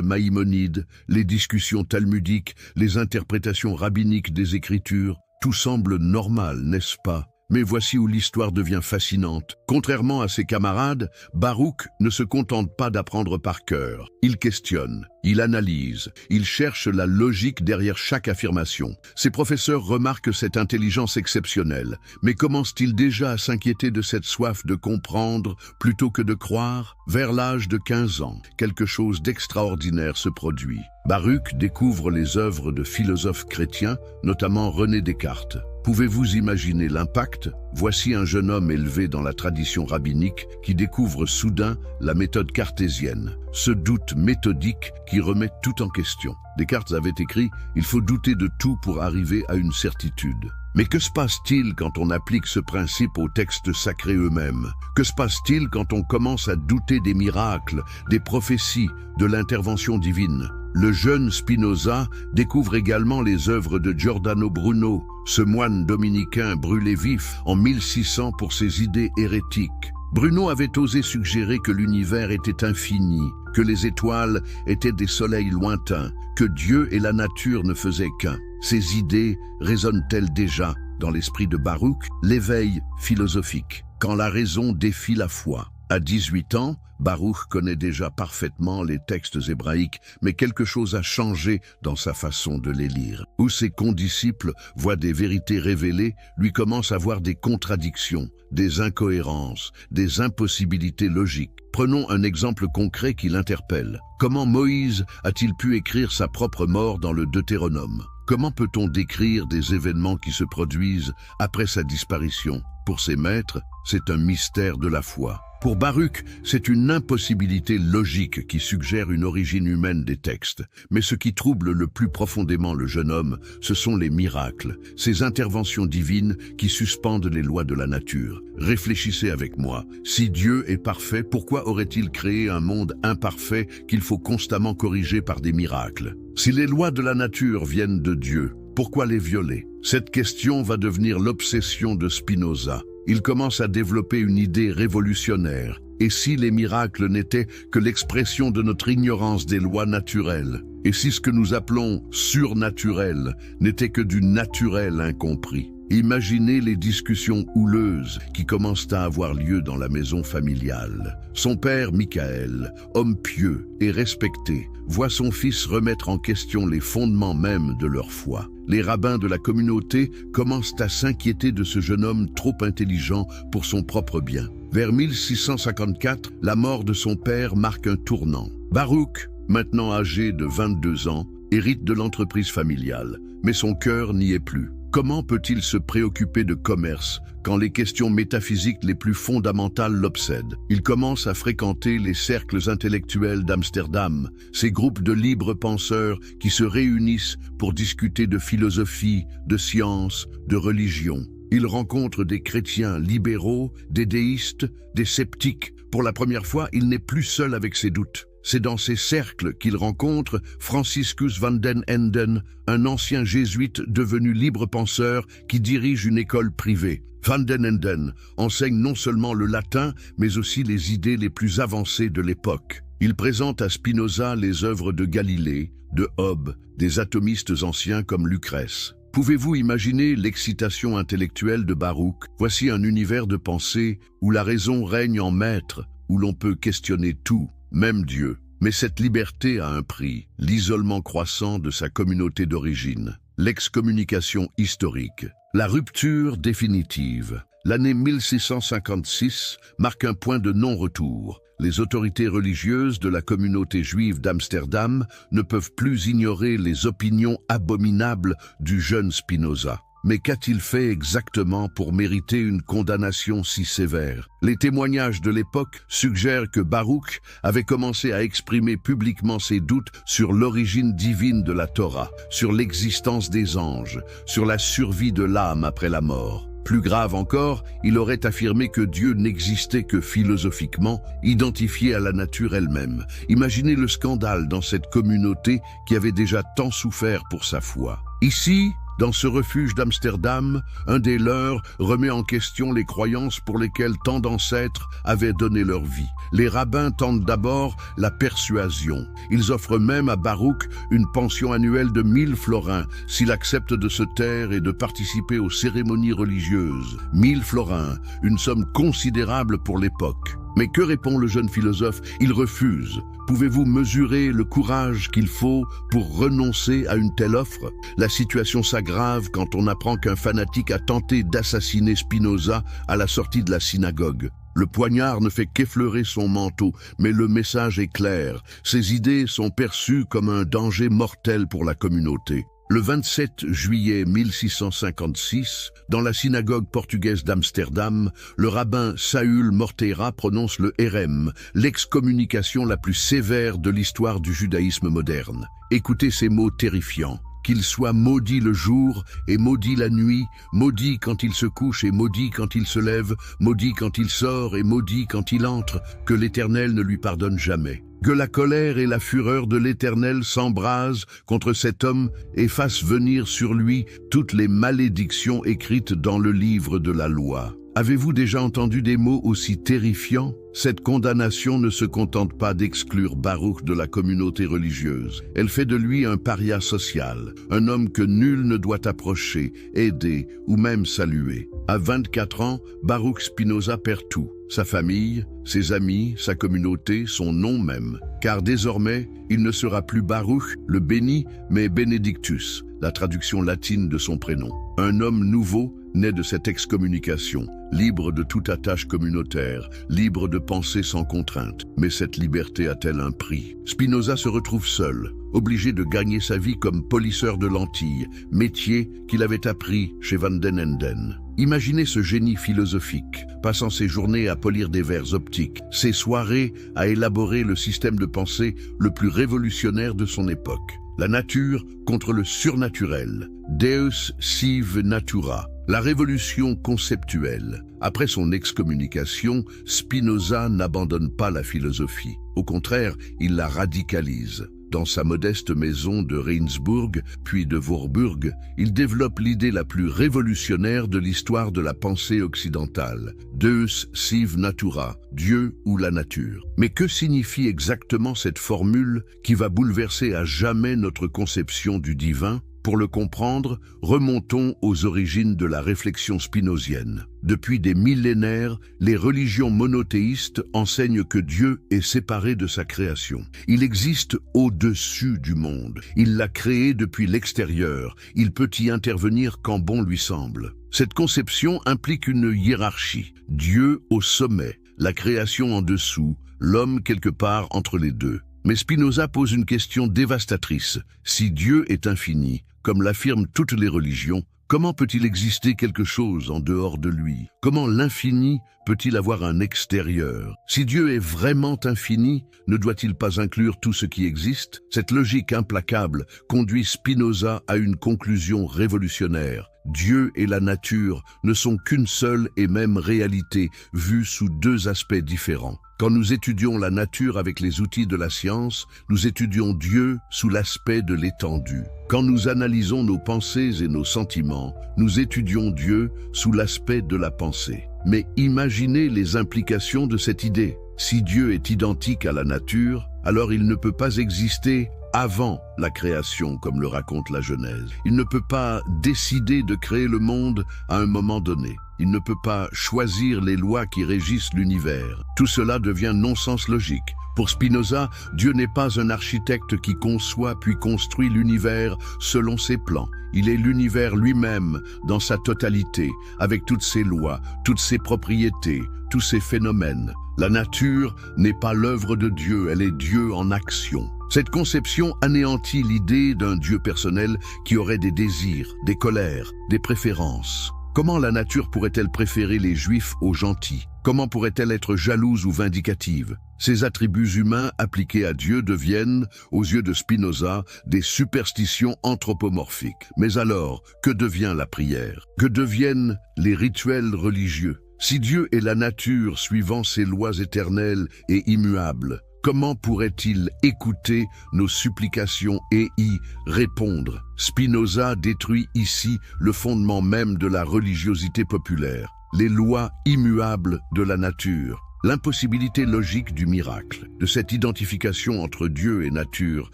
Maïmonide, les discussions talmudiques, les interprétations rabbiniques des Écritures. Tout semble normal, n'est-ce pas? Mais voici où l'histoire devient fascinante. Contrairement à ses camarades, Baruch ne se contente pas d'apprendre par cœur. Il questionne, il analyse, il cherche la logique derrière chaque affirmation. Ses professeurs remarquent cette intelligence exceptionnelle, mais commencent-ils déjà à s'inquiéter de cette soif de comprendre plutôt que de croire? Vers l'âge de 15 ans, quelque chose d'extraordinaire se produit. Baruch découvre les œuvres de philosophes chrétiens, notamment René Descartes. Pouvez-vous imaginer l'impact? Voici un jeune homme élevé dans la tradition rabbinique qui découvre soudain la méthode cartésienne, ce doute méthodique qui remet tout en question. Descartes avait écrit « Il faut douter de tout pour arriver à une certitude ». Mais que se passe-t-il quand on applique ce principe aux textes sacrés eux-mêmes? Que se passe-t-il quand on commence à douter des miracles, des prophéties, de l'intervention divine? Le jeune Spinoza découvre également les œuvres de Giordano Bruno, ce moine dominicain brûlé vif en 1600 pour ses idées hérétiques. Bruno avait osé suggérer que l'univers était infini, que les étoiles étaient des soleils lointains, que Dieu et la nature ne faisaient qu'un. Ces idées résonnent-elles déjà dans l'esprit de Baruch? L'éveil philosophique, quand la raison défie la foi. À 18 ans, Baruch connaît déjà parfaitement les textes hébraïques, mais quelque chose a changé dans sa façon de les lire. Où ses condisciples voient des vérités révélées, lui commence à voir des contradictions, des incohérences, des impossibilités logiques. Prenons un exemple concret qui l'interpelle. Comment Moïse a-t-il pu écrire sa propre mort dans le Deutéronome? Comment peut-on décrire des événements qui se produisent après sa disparition? Pour ses maîtres, c'est un mystère de la foi. Pour Baruch, c'est une impossibilité logique qui suggère une origine humaine des textes. Mais ce qui trouble le plus profondément le jeune homme, ce sont les miracles, ces interventions divines qui suspendent les lois de la nature. Réfléchissez avec moi. Si Dieu est parfait, pourquoi aurait-il créé un monde imparfait qu'il faut constamment corriger par des miracles? Si les lois de la nature viennent de Dieu, pourquoi les violer? Cette question va devenir l'obsession de Spinoza. Il commence à développer une idée révolutionnaire. Et si les miracles n'étaient que l'expression de notre ignorance des lois naturelles? Et si ce que nous appelons surnaturel n'était que du naturel incompris? Imaginez les discussions houleuses qui commencent à avoir lieu dans la maison familiale. Son père, Michael, homme pieux et respecté, voit son fils remettre en question les fondements mêmes de leur foi. Les rabbins de la communauté commencent à s'inquiéter de ce jeune homme trop intelligent pour son propre bien. Vers 1654, la mort de son père marque un tournant. Baruch, maintenant âgé de 22 ans, hérite de l'entreprise familiale, mais son cœur n'y est plus. Comment peut-il se préoccuper de commerce quand les questions métaphysiques les plus fondamentales l'obsèdent? Il commence à fréquenter les cercles intellectuels d'Amsterdam, ces groupes de libres penseurs qui se réunissent pour discuter de philosophie, de science, de religion. Il rencontre des chrétiens libéraux, des déistes, des sceptiques. Pour la première fois, il n'est plus seul avec ses doutes. C'est dans ces cercles qu'il rencontre Franciscus van den Enden, un ancien jésuite devenu libre penseur qui dirige une école privée. Van den Enden enseigne non seulement le latin, mais aussi les idées les plus avancées de l'époque. Il présente à Spinoza les œuvres de Galilée, de Hobbes, des atomistes anciens comme Lucrèce. Pouvez-vous imaginer l'excitation intellectuelle de Baruch? Voici un univers de pensée où la raison règne en maître, où l'on peut questionner tout, même Dieu. Mais cette liberté a un prix, l'isolement croissant de sa communauté d'origine, l'excommunication historique, la rupture définitive. L'année 1656 marque un point de non-retour. Les autorités religieuses de la communauté juive d'Amsterdam ne peuvent plus ignorer les opinions abominables du jeune Spinoza. Mais qu'a-t-il fait exactement pour mériter une condamnation si sévère? Les témoignages de l'époque suggèrent que Baruch avait commencé à exprimer publiquement ses doutes sur l'origine divine de la Torah, sur l'existence des anges, sur la survie de l'âme après la mort. Plus grave encore, il aurait affirmé que Dieu n'existait que philosophiquement, identifié à la nature elle-même. Imaginez le scandale dans cette communauté qui avait déjà tant souffert pour sa foi. Ici, dans ce refuge d'Amsterdam, un des leurs remet en question les croyances pour lesquelles tant d'ancêtres avaient donné leur vie. Les rabbins tentent d'abord la persuasion. Ils offrent même à Baruch une pension annuelle de 1000 florins s'il accepte de se taire et de participer aux cérémonies religieuses. 1000 florins, une somme considérable pour l'époque. Mais que répond le jeune philosophe? Il refuse. Pouvez-vous mesurer le courage qu'il faut pour renoncer à une telle offre? La situation s'aggrave quand on apprend qu'un fanatique a tenté d'assassiner Spinoza à la sortie de la synagogue. Le poignard ne fait qu'effleurer son manteau, mais le message est clair. Ses idées sont perçues comme un danger mortel pour la communauté. Le 27 juillet 1656, dans la synagogue portugaise d'Amsterdam, le rabbin Saül Morteira prononce le Hérem, l'excommunication la plus sévère de l'histoire du judaïsme moderne. Écoutez ces mots terrifiants. Qu'il soit maudit le jour et maudit la nuit, maudit quand il se couche et maudit quand il se lève, maudit quand il sort et maudit quand il entre, que l'Éternel ne lui pardonne jamais. Que la colère et la fureur de l'Éternel s'embrasent contre cet homme et fassent venir sur lui toutes les malédictions écrites dans le livre de la loi. Avez-vous déjà entendu des mots aussi terrifiants? Cette condamnation ne se contente pas d'exclure Baruch de la communauté religieuse. Elle fait de lui un paria social, un homme que nul ne doit approcher, aider ou même saluer. À 24 ans, Baruch Spinoza perd tout. Sa famille, ses amis, sa communauté, son nom même. Car désormais, il ne sera plus Baruch, le béni, mais Benedictus, la traduction latine de son prénom. Un homme nouveau naît de cette excommunication, libre de toute attache communautaire, libre de penser sans contrainte. Mais cette liberté a-t-elle un prix? Spinoza se retrouve seul, obligé de gagner sa vie comme polisseur de lentilles, métier qu'il avait appris chez Van den Enden. Imaginez ce génie philosophique, passant ses journées à polir des verres optiques, ses soirées à élaborer le système de pensée le plus révolutionnaire de son époque. La nature contre le surnaturel, Deus sive natura, la révolution conceptuelle. Après son excommunication, Spinoza n'abandonne pas la philosophie. Au contraire, il la radicalise. Dans sa modeste maison de Rijnsburg, puis de Voorburg, il développe l'idée la plus révolutionnaire de l'histoire de la pensée occidentale, Deus sive natura, Dieu ou la nature. Mais que signifie exactement cette formule qui va bouleverser à jamais notre conception du divin? Pour le comprendre, remontons aux origines de la réflexion spinozienne. Depuis des millénaires, les religions monothéistes enseignent que Dieu est séparé de sa création. Il existe au-dessus du monde. Il l'a créé depuis l'extérieur. Il peut y intervenir quand bon lui semble. Cette conception implique une hiérarchie. Dieu au sommet, la création en dessous, l'homme quelque part entre les deux. Mais Spinoza pose une question dévastatrice. Si Dieu est infini, comme l'affirment toutes les religions, comment peut-il exister quelque chose en dehors de lui? Comment l'infini peut-il avoir un extérieur? Si Dieu est vraiment infini, ne doit-il pas inclure tout ce qui existe? Cette logique implacable conduit Spinoza à une conclusion révolutionnaire. Dieu et la nature ne sont qu'une seule et même réalité, vue sous deux aspects différents. Quand nous étudions la nature avec les outils de la science, nous étudions Dieu sous l'aspect de l'étendue. Quand nous analysons nos pensées et nos sentiments, nous étudions Dieu sous l'aspect de la pensée. Mais imaginez les implications de cette idée. Si Dieu est identique à la nature, alors il ne peut pas exister avant la création, comme le raconte la Genèse. Il ne peut pas décider de créer le monde à un moment donné. Il ne peut pas choisir les lois qui régissent l'univers. Tout cela devient non-sens logique. Pour Spinoza, Dieu n'est pas un architecte qui conçoit puis construit l'univers selon ses plans. Il est l'univers lui-même dans sa totalité, avec toutes ses lois, toutes ses propriétés, tous ses phénomènes. La nature n'est pas l'œuvre de Dieu, elle est Dieu en action. Cette conception anéantit l'idée d'un Dieu personnel qui aurait des désirs, des colères, des préférences. Comment la nature pourrait-elle préférer les Juifs aux gentils? Comment pourrait-elle être jalouse ou vindicative? Ces attributs humains appliqués à Dieu deviennent, aux yeux de Spinoza, des superstitions anthropomorphiques. Mais alors, que devient la prière? Que deviennent les rituels religieux? Si Dieu est la nature suivant ses lois éternelles et immuables, comment pourrait-il écouter nos supplications et y répondre? Spinoza détruit ici le fondement même de la religiosité populaire, les lois immuables de la nature. L'impossibilité logique du miracle. De cette identification entre Dieu et nature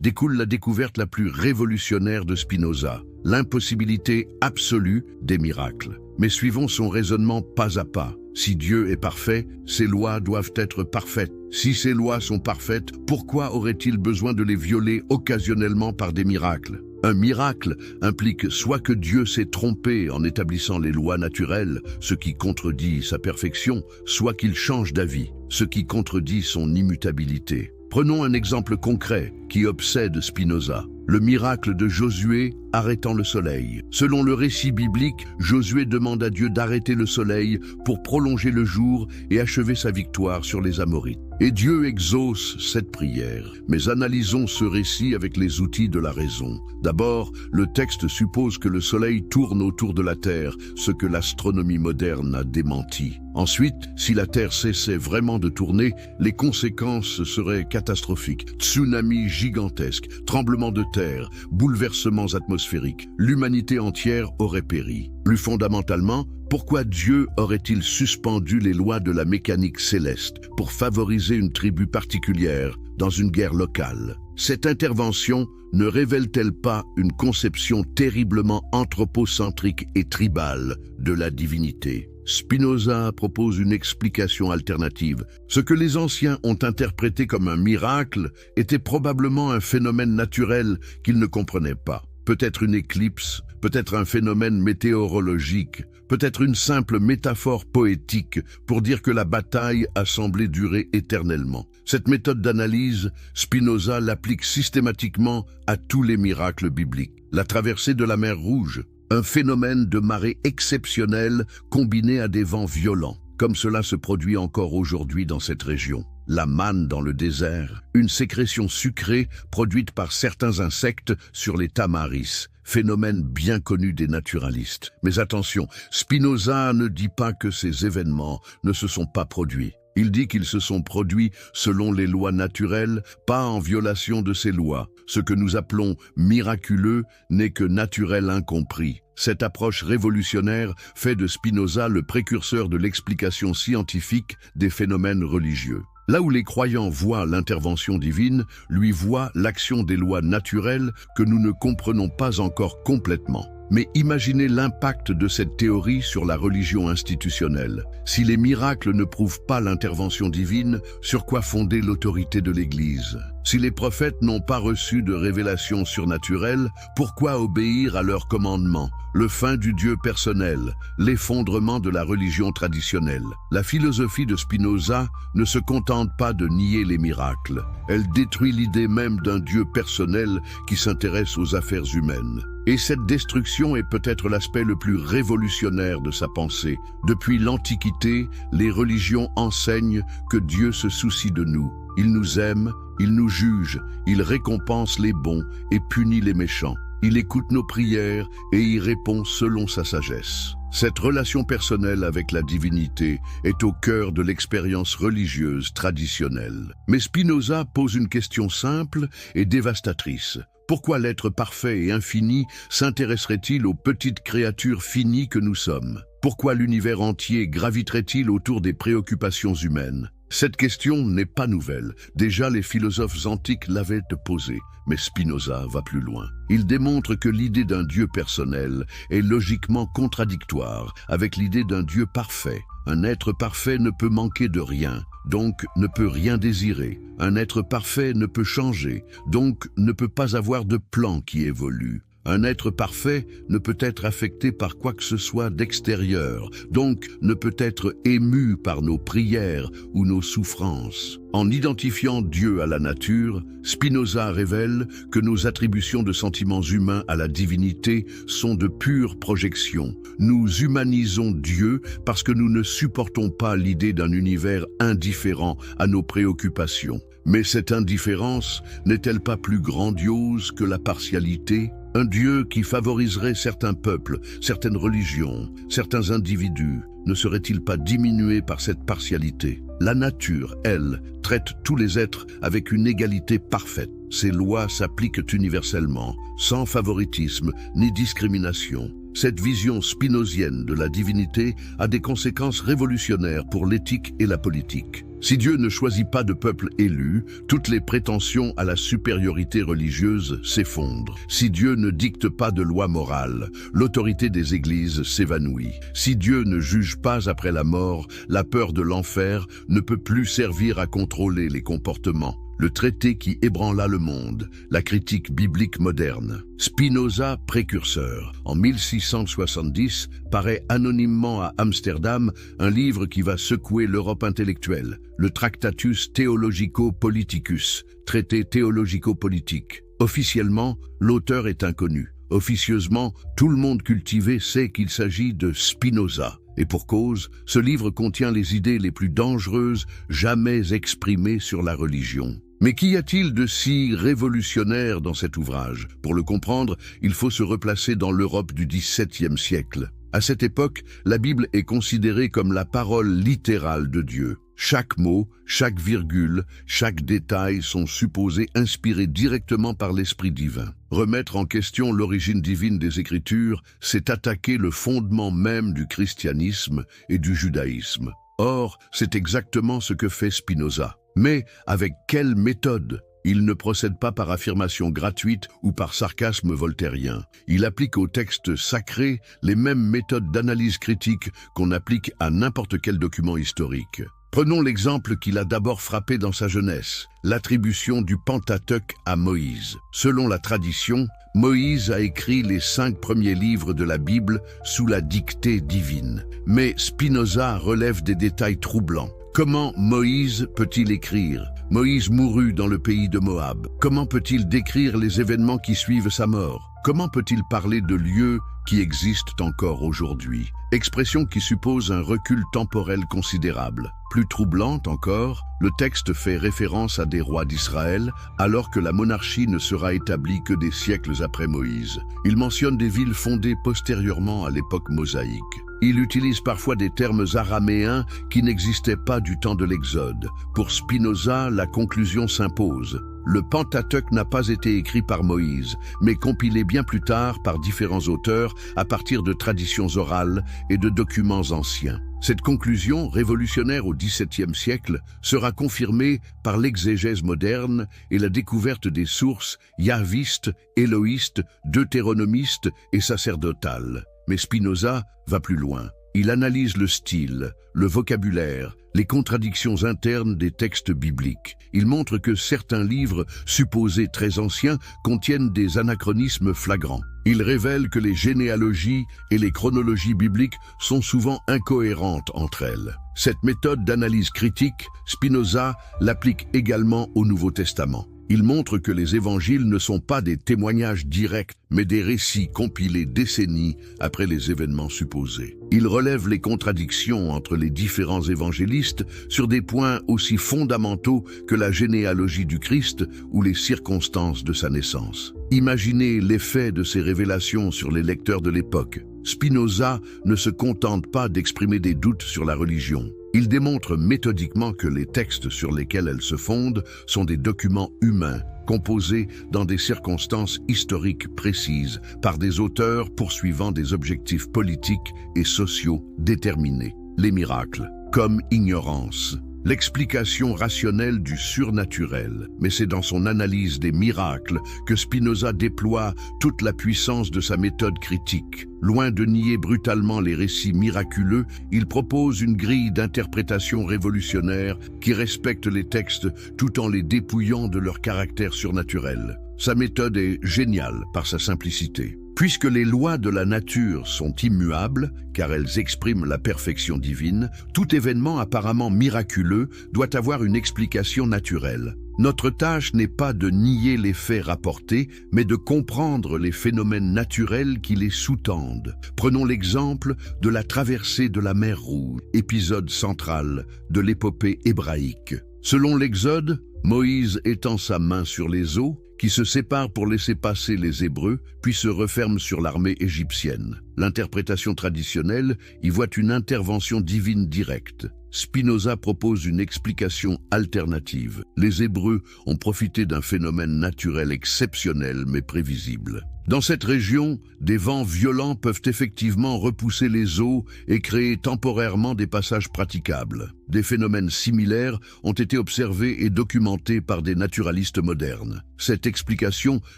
découle la découverte la plus révolutionnaire de Spinoza, l'impossibilité absolue des miracles. Mais suivons son raisonnement pas à pas. Si Dieu est parfait, ses lois doivent être parfaites. Si ces lois sont parfaites, pourquoi aurait-il besoin de les violer occasionnellement par des miracles? Un miracle implique soit que Dieu s'est trompé en établissant les lois naturelles, ce qui contredit sa perfection, soit qu'il change d'avis, ce qui contredit son immutabilité. Prenons un exemple concret qui obsède Spinoza. Le miracle de Josué arrêtant le soleil. Selon le récit biblique, Josué demande à Dieu d'arrêter le soleil pour prolonger le jour et achever sa victoire sur les Amorites. Et Dieu exauce cette prière. Mais analysons ce récit avec les outils de la raison. D'abord, le texte suppose que le soleil tourne autour de la Terre, ce que l'astronomie moderne a démenti. Ensuite, si la Terre cessait vraiment de tourner, les conséquences seraient catastrophiques. Tsunamis gigantesques, tremblements de terre, bouleversements atmosphériques. L'humanité entière aurait péri. Plus fondamentalement, pourquoi Dieu aurait-il suspendu les lois de la mécanique céleste pour favoriser une tribu particulière dans une guerre locale? Cette intervention ne révèle-t-elle pas une conception terriblement anthropocentrique et tribale de la divinité? Spinoza propose une explication alternative. Ce que les anciens ont interprété comme un miracle était probablement un phénomène naturel qu'ils ne comprenaient pas. Peut-être une éclipse, peut-être un phénomène météorologique, peut-être une simple métaphore poétique pour dire que la bataille a semblé durer éternellement. Cette méthode d'analyse, Spinoza l'applique systématiquement à tous les miracles bibliques. La traversée de la mer Rouge, un phénomène de marée exceptionnelle combiné à des vents violents, comme cela se produit encore aujourd'hui dans cette région. La manne dans le désert, une sécrétion sucrée produite par certains insectes sur les tamaris, phénomène bien connu des naturalistes. Mais attention, Spinoza ne dit pas que ces événements ne se sont pas produits. Il dit qu'ils se sont produits selon les lois naturelles, pas en violation de ces lois. Ce que nous appelons miraculeux n'est que naturel incompris. Cette approche révolutionnaire fait de Spinoza le précurseur de l'explication scientifique des phénomènes religieux. Là où les croyants voient l'intervention divine, lui voient l'action des lois naturelles que nous ne comprenons pas encore complètement. Mais imaginez l'impact de cette théorie sur la religion institutionnelle. Si les miracles ne prouvent pas l'intervention divine, sur quoi fonder l'autorité de l'Église? Si les prophètes n'ont pas reçu de révélation surnaturelle, pourquoi obéir à leurs commandements? Le fin du Dieu personnel, l'effondrement de la religion traditionnelle. La philosophie de Spinoza ne se contente pas de nier les miracles. Elle détruit l'idée même d'un Dieu personnel qui s'intéresse aux affaires humaines. Et cette destruction est peut-être l'aspect le plus révolutionnaire de sa pensée. Depuis l'Antiquité, les religions enseignent que Dieu se soucie de nous. Il nous aime, il nous juge, il récompense les bons et punit les méchants. Il écoute nos prières et y répond selon sa sagesse. Cette relation personnelle avec la divinité est au cœur de l'expérience religieuse traditionnelle. Mais Spinoza pose une question simple et dévastatrice. Pourquoi l'être parfait et infini s'intéresserait-il aux petites créatures finies que nous sommes? Pourquoi l'univers entier graviterait-il autour des préoccupations humaines? Cette question n'est pas nouvelle. Déjà, les philosophes antiques l'avaient posée. Mais Spinoza va plus loin. Il démontre que l'idée d'un Dieu personnel est logiquement contradictoire avec l'idée d'un Dieu parfait. Un être parfait ne peut manquer de rien, donc ne peut rien désirer. Un être parfait ne peut changer, donc ne peut pas avoir de plan qui évolue. Un être parfait ne peut être affecté par quoi que ce soit d'extérieur, donc ne peut être ému par nos prières ou nos souffrances. En identifiant Dieu à la nature, Spinoza révèle que nos attributions de sentiments humains à la divinité sont de pures projections. Nous humanisons Dieu parce que nous ne supportons pas l'idée d'un univers indifférent à nos préoccupations. Mais cette indifférence n'est-elle pas plus grandiose que la partialité ? Un Dieu qui favoriserait certains peuples, certaines religions, certains individus, ne serait-il pas diminué par cette partialité? La nature, elle, traite tous les êtres avec une égalité parfaite. Ses lois s'appliquent universellement, sans favoritisme ni discrimination. Cette vision spinozienne de la divinité a des conséquences révolutionnaires pour l'éthique et la politique. Si Dieu ne choisit pas de peuple élu, toutes les prétentions à la supériorité religieuse s'effondrent. Si Dieu ne dicte pas de loi morale, l'autorité des églises s'évanouit. Si Dieu ne juge pas après la mort, la peur de l'enfer ne peut plus servir à contrôler les comportements. Le traité qui ébranla le monde, la critique biblique moderne. Spinoza, précurseur. En 1670, paraît anonymement à Amsterdam un livre qui va secouer l'Europe intellectuelle, le Tractatus Theologico-Politicus, traité théologico-politique. Officiellement, l'auteur est inconnu. Officieusement, tout le monde cultivé sait qu'il s'agit de Spinoza. Et pour cause, ce livre contient les idées les plus dangereuses jamais exprimées sur la religion. Mais qu'y a-t-il de si révolutionnaire dans cet ouvrage? Pour le comprendre, il faut se replacer dans l'Europe du XVIIe siècle. À cette époque, la Bible est considérée comme la parole littérale de Dieu. Chaque mot, chaque virgule, chaque détail sont supposés inspirés directement par l'Esprit divin. Remettre en question l'origine divine des Écritures, c'est attaquer le fondement même du christianisme et du judaïsme. Or, c'est exactement ce que fait Spinoza. Mais avec quelle méthode ? Il ne procède pas par affirmation gratuite ou par sarcasme voltairien. Il applique aux textes sacrés les mêmes méthodes d'analyse critique qu'on applique à n'importe quel document historique. Prenons l'exemple qu'il a d'abord frappé dans sa jeunesse, l'attribution du Pentateuque à Moïse. Selon la tradition, Moïse a écrit les 5 premiers livres de la Bible sous la dictée divine. Mais Spinoza relève des détails troublants. Comment Moïse peut-il écrire? Moïse mourut dans le pays de Moab. Comment peut-il décrire les événements qui suivent sa mort? Comment peut-il parler de lieux qui existent encore aujourd'hui? Expression qui suppose un recul temporel considérable. Plus troublante encore, le texte fait référence à des rois d'Israël, alors que la monarchie ne sera établie que des siècles après Moïse. Il mentionne des villes fondées postérieurement à l'époque mosaïque. Il utilise parfois des termes araméens qui n'existaient pas du temps de l'Exode. Pour Spinoza, la conclusion s'impose. Le Pentateuque n'a pas été écrit par Moïse, mais compilé bien plus tard par différents auteurs à partir de traditions orales et de documents anciens. Cette conclusion, révolutionnaire au XVIIe siècle, sera confirmée par l'exégèse moderne et la découverte des sources yahvistes, éloïstes, deutéronomistes et sacerdotales. Mais Spinoza va plus loin. Il analyse le style, le vocabulaire, les contradictions internes des textes bibliques. Il montre que certains livres, supposés très anciens, contiennent des anachronismes flagrants. Il révèle que les généalogies et les chronologies bibliques sont souvent incohérentes entre elles. Cette méthode d'analyse critique, Spinoza l'applique également au Nouveau Testament. Il montre que les évangiles ne sont pas des témoignages directs, mais des récits compilés décennies après les événements supposés. Il relève les contradictions entre les différents évangélistes sur des points aussi fondamentaux que la généalogie du Christ ou les circonstances de sa naissance. Imaginez l'effet de ces révélations sur les lecteurs de l'époque. Spinoza ne se contente pas d'exprimer des doutes sur la religion. Il démontre méthodiquement que les textes sur lesquels elle se fonde sont des documents humains, composés dans des circonstances historiques précises, par des auteurs poursuivant des objectifs politiques et sociaux déterminés. Les miracles, comme ignorance. L'explication rationnelle du surnaturel, mais c'est dans son analyse des miracles que Spinoza déploie toute la puissance de sa méthode critique. Loin de nier brutalement les récits miraculeux, il propose une grille d'interprétation révolutionnaire qui respecte les textes tout en les dépouillant de leur caractère surnaturel. Sa méthode est géniale par sa simplicité. Puisque les lois de la nature sont immuables, car elles expriment la perfection divine, tout événement apparemment miraculeux doit avoir une explication naturelle. Notre tâche n'est pas de nier les faits rapportés, mais de comprendre les phénomènes naturels qui les sous-tendent. Prenons l'exemple de la traversée de la mer Rouge, épisode central de l'épopée hébraïque. Selon l'Exode, Moïse étend sa main sur les eaux, qui se séparent pour laisser passer les Hébreux, puis se referment sur l'armée égyptienne. L'interprétation traditionnelle y voit une intervention divine directe. Spinoza propose une explication alternative. Les Hébreux ont profité d'un phénomène naturel exceptionnel mais prévisible. Dans cette région, des vents violents peuvent effectivement repousser les eaux et créer temporairement des passages praticables. Des phénomènes similaires ont été observés et documentés par des naturalistes modernes. Cette explication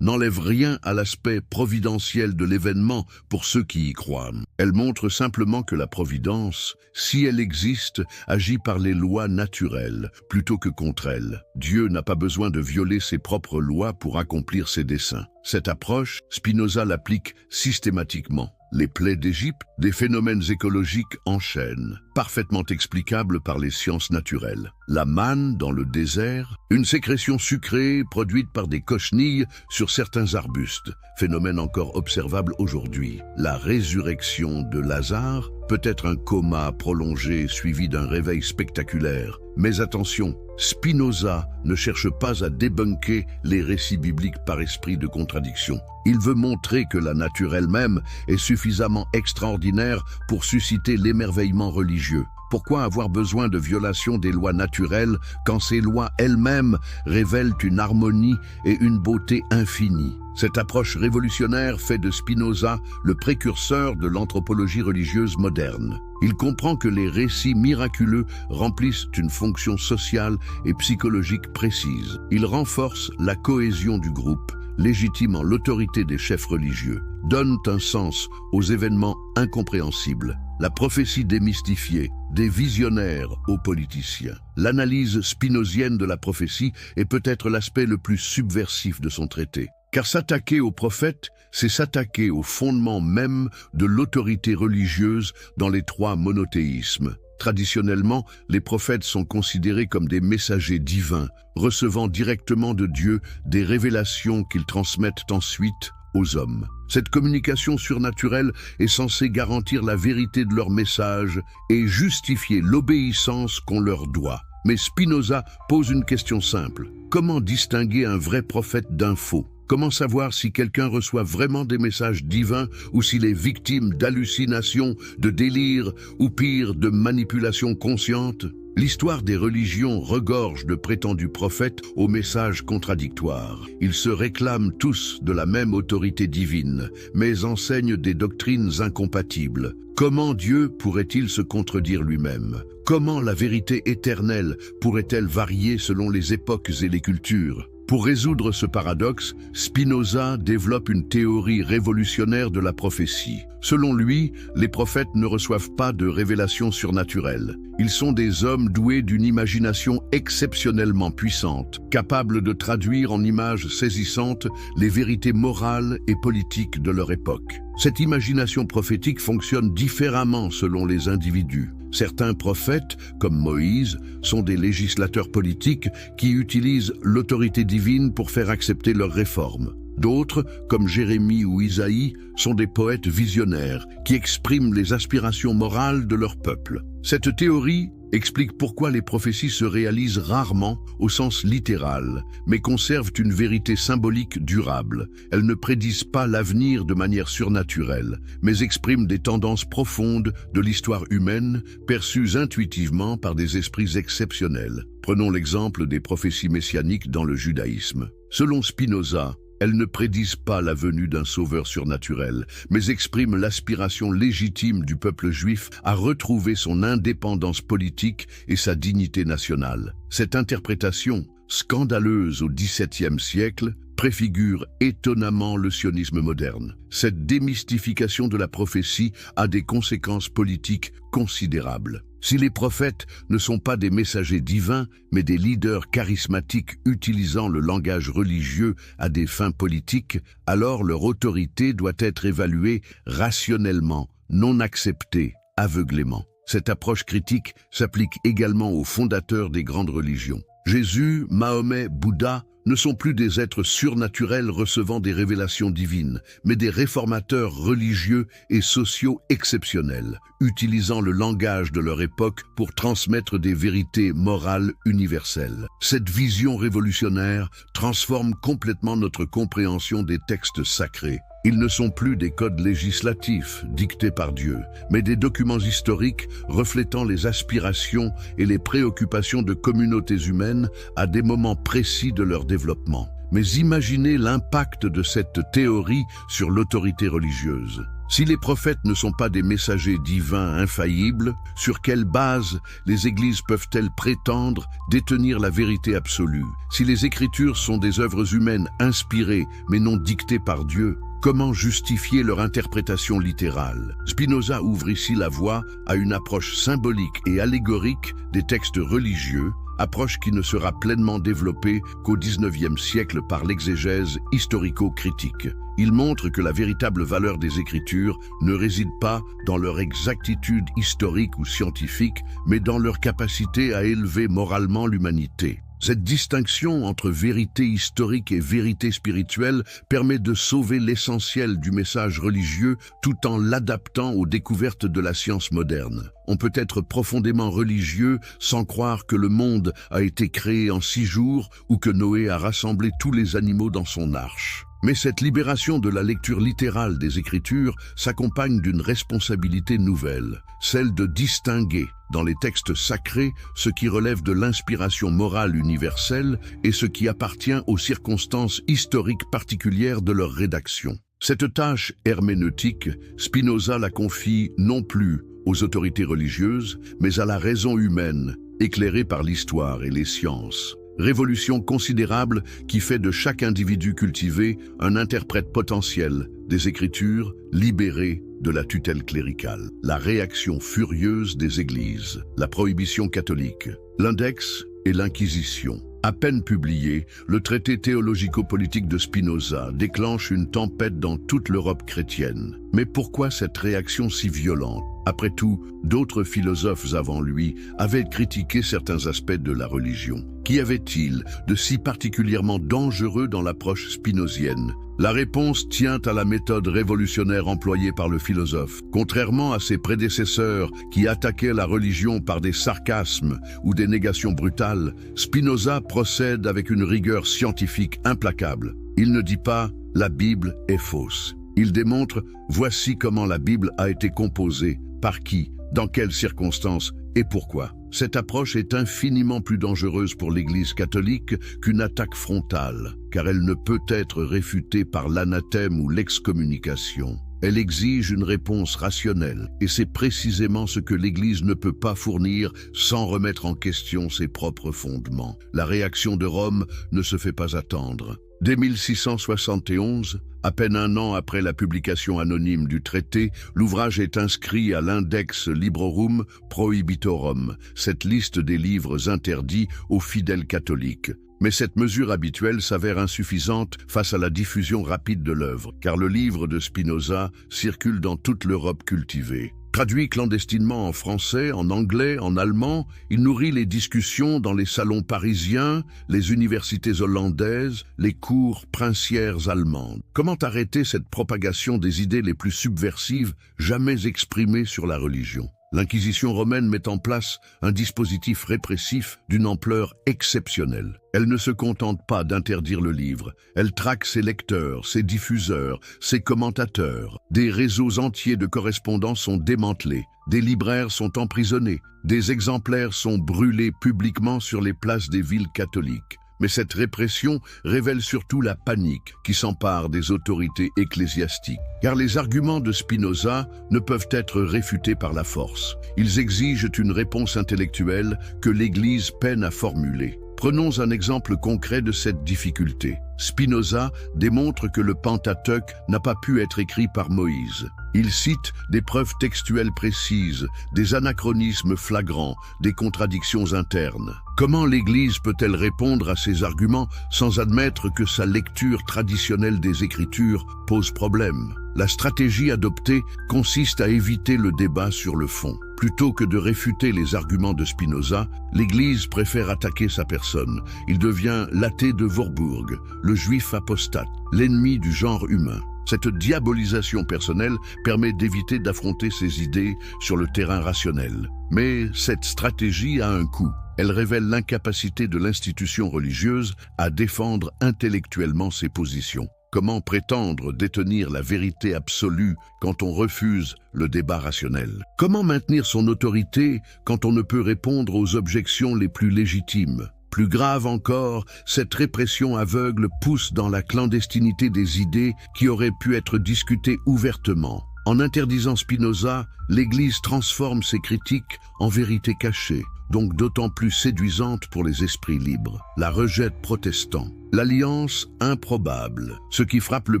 n'enlève rien à l'aspect providentiel de l'événement pour ceux qui y croient. Elle montre simplement que la providence, si elle existe, agit par les lois naturelles plutôt que contre elles. Dieu n'a pas besoin de violer ses propres lois pour accomplir ses desseins. Cette approche, Spinoza l'applique systématiquement. Les plaies d'Égypte, des phénomènes écologiques enchaînent, parfaitement explicables par les sciences naturelles. La manne dans le désert, une sécrétion sucrée produite par des cochenilles sur certains arbustes, phénomène encore observable aujourd'hui. La résurrection de Lazare, peut-être un coma prolongé suivi d'un réveil spectaculaire. Mais attention, Spinoza ne cherche pas à débunker les récits bibliques par esprit de contradiction. Il veut montrer que la nature elle-même est suffisamment extraordinaire pour susciter l'émerveillement religieux. Pourquoi avoir besoin de violation des lois naturelles quand ces lois elles-mêmes révèlent une harmonie et une beauté infinie? Cette approche révolutionnaire fait de Spinoza le précurseur de l'anthropologie religieuse moderne. Il comprend que les récits miraculeux remplissent une fonction sociale et psychologique précise. Il renforce la cohésion du groupe, légitimant l'autorité des chefs religieux, donnent un sens aux événements incompréhensibles. La prophétie démystifiée, des visionnaires aux politiciens. L'analyse spinozienne de la prophétie est peut-être l'aspect le plus subversif de son traité. Car s'attaquer aux prophètes, c'est s'attaquer au fondement même de l'autorité religieuse dans les trois monothéismes. Traditionnellement, les prophètes sont considérés comme des messagers divins, recevant directement de Dieu des révélations qu'ils transmettent ensuite aux hommes. Cette communication surnaturelle est censée garantir la vérité de leur message et justifier l'obéissance qu'on leur doit. Mais Spinoza pose une question simple. Comment distinguer un vrai prophète d'un faux ? Comment savoir si quelqu'un reçoit vraiment des messages divins ou s'il est victime d'hallucinations, de délires ou pire, de manipulations conscientes? L'histoire des religions regorge de prétendus prophètes aux messages contradictoires. Ils se réclament tous de la même autorité divine, mais enseignent des doctrines incompatibles. Comment Dieu pourrait-il se contredire lui-même? Comment la vérité éternelle pourrait-elle varier selon les époques et les cultures? Pour résoudre ce paradoxe, Spinoza développe une théorie révolutionnaire de la prophétie. Selon lui, les prophètes ne reçoivent pas de révélations surnaturelles. Ils sont des hommes doués d'une imagination exceptionnellement puissante, capables de traduire en images saisissantes les vérités morales et politiques de leur époque. Cette imagination prophétique fonctionne différemment selon les individus. Certains prophètes, comme Moïse, sont des législateurs politiques qui utilisent l'autorité divine pour faire accepter leurs réformes. D'autres, comme Jérémie ou Isaïe, sont des poètes visionnaires qui expriment les aspirations morales de leur peuple. Cette théorie explique pourquoi les prophéties se réalisent rarement au sens littéral, mais conservent une vérité symbolique durable. Elles ne prédisent pas l'avenir de manière surnaturelle, mais expriment des tendances profondes de l'histoire humaine, perçues intuitivement par des esprits exceptionnels. Prenons l'exemple des prophéties messianiques dans le judaïsme. Selon Spinoza, elles ne prédisent pas la venue d'un sauveur surnaturel, mais expriment l'aspiration légitime du peuple juif à retrouver son indépendance politique et sa dignité nationale. Cette interprétation, scandaleuse au XVIIe siècle, préfigure étonnamment le sionisme moderne. Cette démystification de la prophétie a des conséquences politiques considérables. Si les prophètes ne sont pas des messagers divins, mais des leaders charismatiques utilisant le langage religieux à des fins politiques, alors leur autorité doit être évaluée rationnellement, non acceptée aveuglément. Cette approche critique s'applique également aux fondateurs des grandes religions. Jésus, Mahomet, Bouddha ne sont plus des êtres surnaturels recevant des révélations divines, mais des réformateurs religieux et sociaux exceptionnels, utilisant le langage de leur époque pour transmettre des vérités morales universelles. Cette vision révolutionnaire transforme complètement notre compréhension des textes sacrés. Ils ne sont plus des codes législatifs dictés par Dieu, mais des documents historiques reflétant les aspirations et les préoccupations de communautés humaines à des moments précis de leur développement. Mais imaginez l'impact de cette théorie sur l'autorité religieuse. Si les prophètes ne sont pas des messagers divins infaillibles, sur quelle base les églises peuvent-elles prétendre détenir la vérité absolue? Si les Écritures sont des œuvres humaines inspirées mais non dictées par Dieu, comment justifier leur interprétation littérale? Spinoza ouvre ici la voie à une approche symbolique et allégorique des textes religieux, approche qui ne sera pleinement développée qu'au XIXe siècle par l'exégèse historico-critique. Il montre que la véritable valeur des Écritures ne réside pas dans leur exactitude historique ou scientifique, mais dans leur capacité à élever moralement l'humanité. Cette distinction entre vérité historique et vérité spirituelle permet de sauver l'essentiel du message religieux tout en l'adaptant aux découvertes de la science moderne. On peut être profondément religieux sans croire que le monde a été créé en 6 jours ou que Noé a rassemblé tous les animaux dans son arche. Mais cette libération de la lecture littérale des Écritures s'accompagne d'une responsabilité nouvelle, celle de distinguer dans les textes sacrés ce qui relève de l'inspiration morale universelle et ce qui appartient aux circonstances historiques particulières de leur rédaction. Cette tâche herméneutique, Spinoza la confie non plus aux autorités religieuses, mais à la raison humaine, éclairée par l'histoire et les sciences. Révolution considérable qui fait de chaque individu cultivé un interprète potentiel des Écritures, libéré de la tutelle cléricale. La réaction furieuse des églises, la prohibition catholique, l'index et l'inquisition. À peine publié, le traité théologico-politique de Spinoza déclenche une tempête dans toute l'Europe chrétienne. Mais pourquoi cette réaction si violente? Après tout, d'autres philosophes avant lui avaient critiqué certains aspects de la religion. Qu'y avait-il de si particulièrement dangereux dans l'approche spinozienne? La réponse tient à la méthode révolutionnaire employée par le philosophe. Contrairement à ses prédécesseurs qui attaquaient la religion par des sarcasmes ou des négations brutales, Spinoza procède avec une rigueur scientifique implacable. Il ne dit pas « la Bible est fausse ». Il démontre « voici comment la Bible a été composée, par qui, dans quelles circonstances et pourquoi ». Cette approche est infiniment plus dangereuse pour l'Église catholique qu'une attaque frontale, car elle ne peut être réfutée par l'anathème ou l'excommunication. Elle exige une réponse rationnelle, et c'est précisément ce que l'Église ne peut pas fournir sans remettre en question ses propres fondements. La réaction de Rome ne se fait pas attendre. Dès 1671, à peine un an après la publication anonyme du traité, l'ouvrage est inscrit à l'Index Librorum Prohibitorum, cette liste des livres interdits aux fidèles catholiques. Mais cette mesure habituelle s'avère insuffisante face à la diffusion rapide de l'œuvre, car le livre de Spinoza circule dans toute l'Europe cultivée. Traduit clandestinement en français, en anglais, en allemand, il nourrit les discussions dans les salons parisiens, les universités hollandaises, les cours princières allemandes. Comment arrêter cette propagation des idées les plus subversives jamais exprimées sur la religion? L'Inquisition romaine met en place un dispositif répressif d'une ampleur exceptionnelle. Elle ne se contente pas d'interdire le livre, elle traque ses lecteurs, ses diffuseurs, ses commentateurs. Des réseaux entiers de correspondants sont démantelés, des libraires sont emprisonnés, des exemplaires sont brûlés publiquement sur les places des villes catholiques. Mais cette répression révèle surtout la panique qui s'empare des autorités ecclésiastiques. Car les arguments de Spinoza ne peuvent être réfutés par la force. Ils exigent une réponse intellectuelle que l'Église peine à formuler. Prenons un exemple concret de cette difficulté. Spinoza démontre que le Pentateuque n'a pas pu être écrit par Moïse. Il cite des preuves textuelles précises, des anachronismes flagrants, des contradictions internes. Comment l'Église peut-elle répondre à ces arguments sans admettre que sa lecture traditionnelle des Écritures pose problème? La stratégie adoptée consiste à éviter le débat sur le fond. Plutôt que de réfuter les arguments de Spinoza, l'Église préfère attaquer sa personne. Il devient l'athée de Warburg, le juif apostate, l'ennemi du genre humain. Cette diabolisation personnelle permet d'éviter d'affronter ses idées sur le terrain rationnel. Mais cette stratégie a un coût. Elle révèle l'incapacité de l'institution religieuse à défendre intellectuellement ses positions. Comment prétendre détenir la vérité absolue quand on refuse le débat rationnel? Comment maintenir son autorité quand on ne peut répondre aux objections les plus légitimes? Plus grave encore, cette répression aveugle pousse dans la clandestinité des idées qui auraient pu être discutées ouvertement. En interdisant Spinoza, l'Église transforme ses critiques en vérité cachée, donc d'autant plus séduisante pour les esprits libres. La rejette protestant. L'alliance improbable. Ce qui frappe le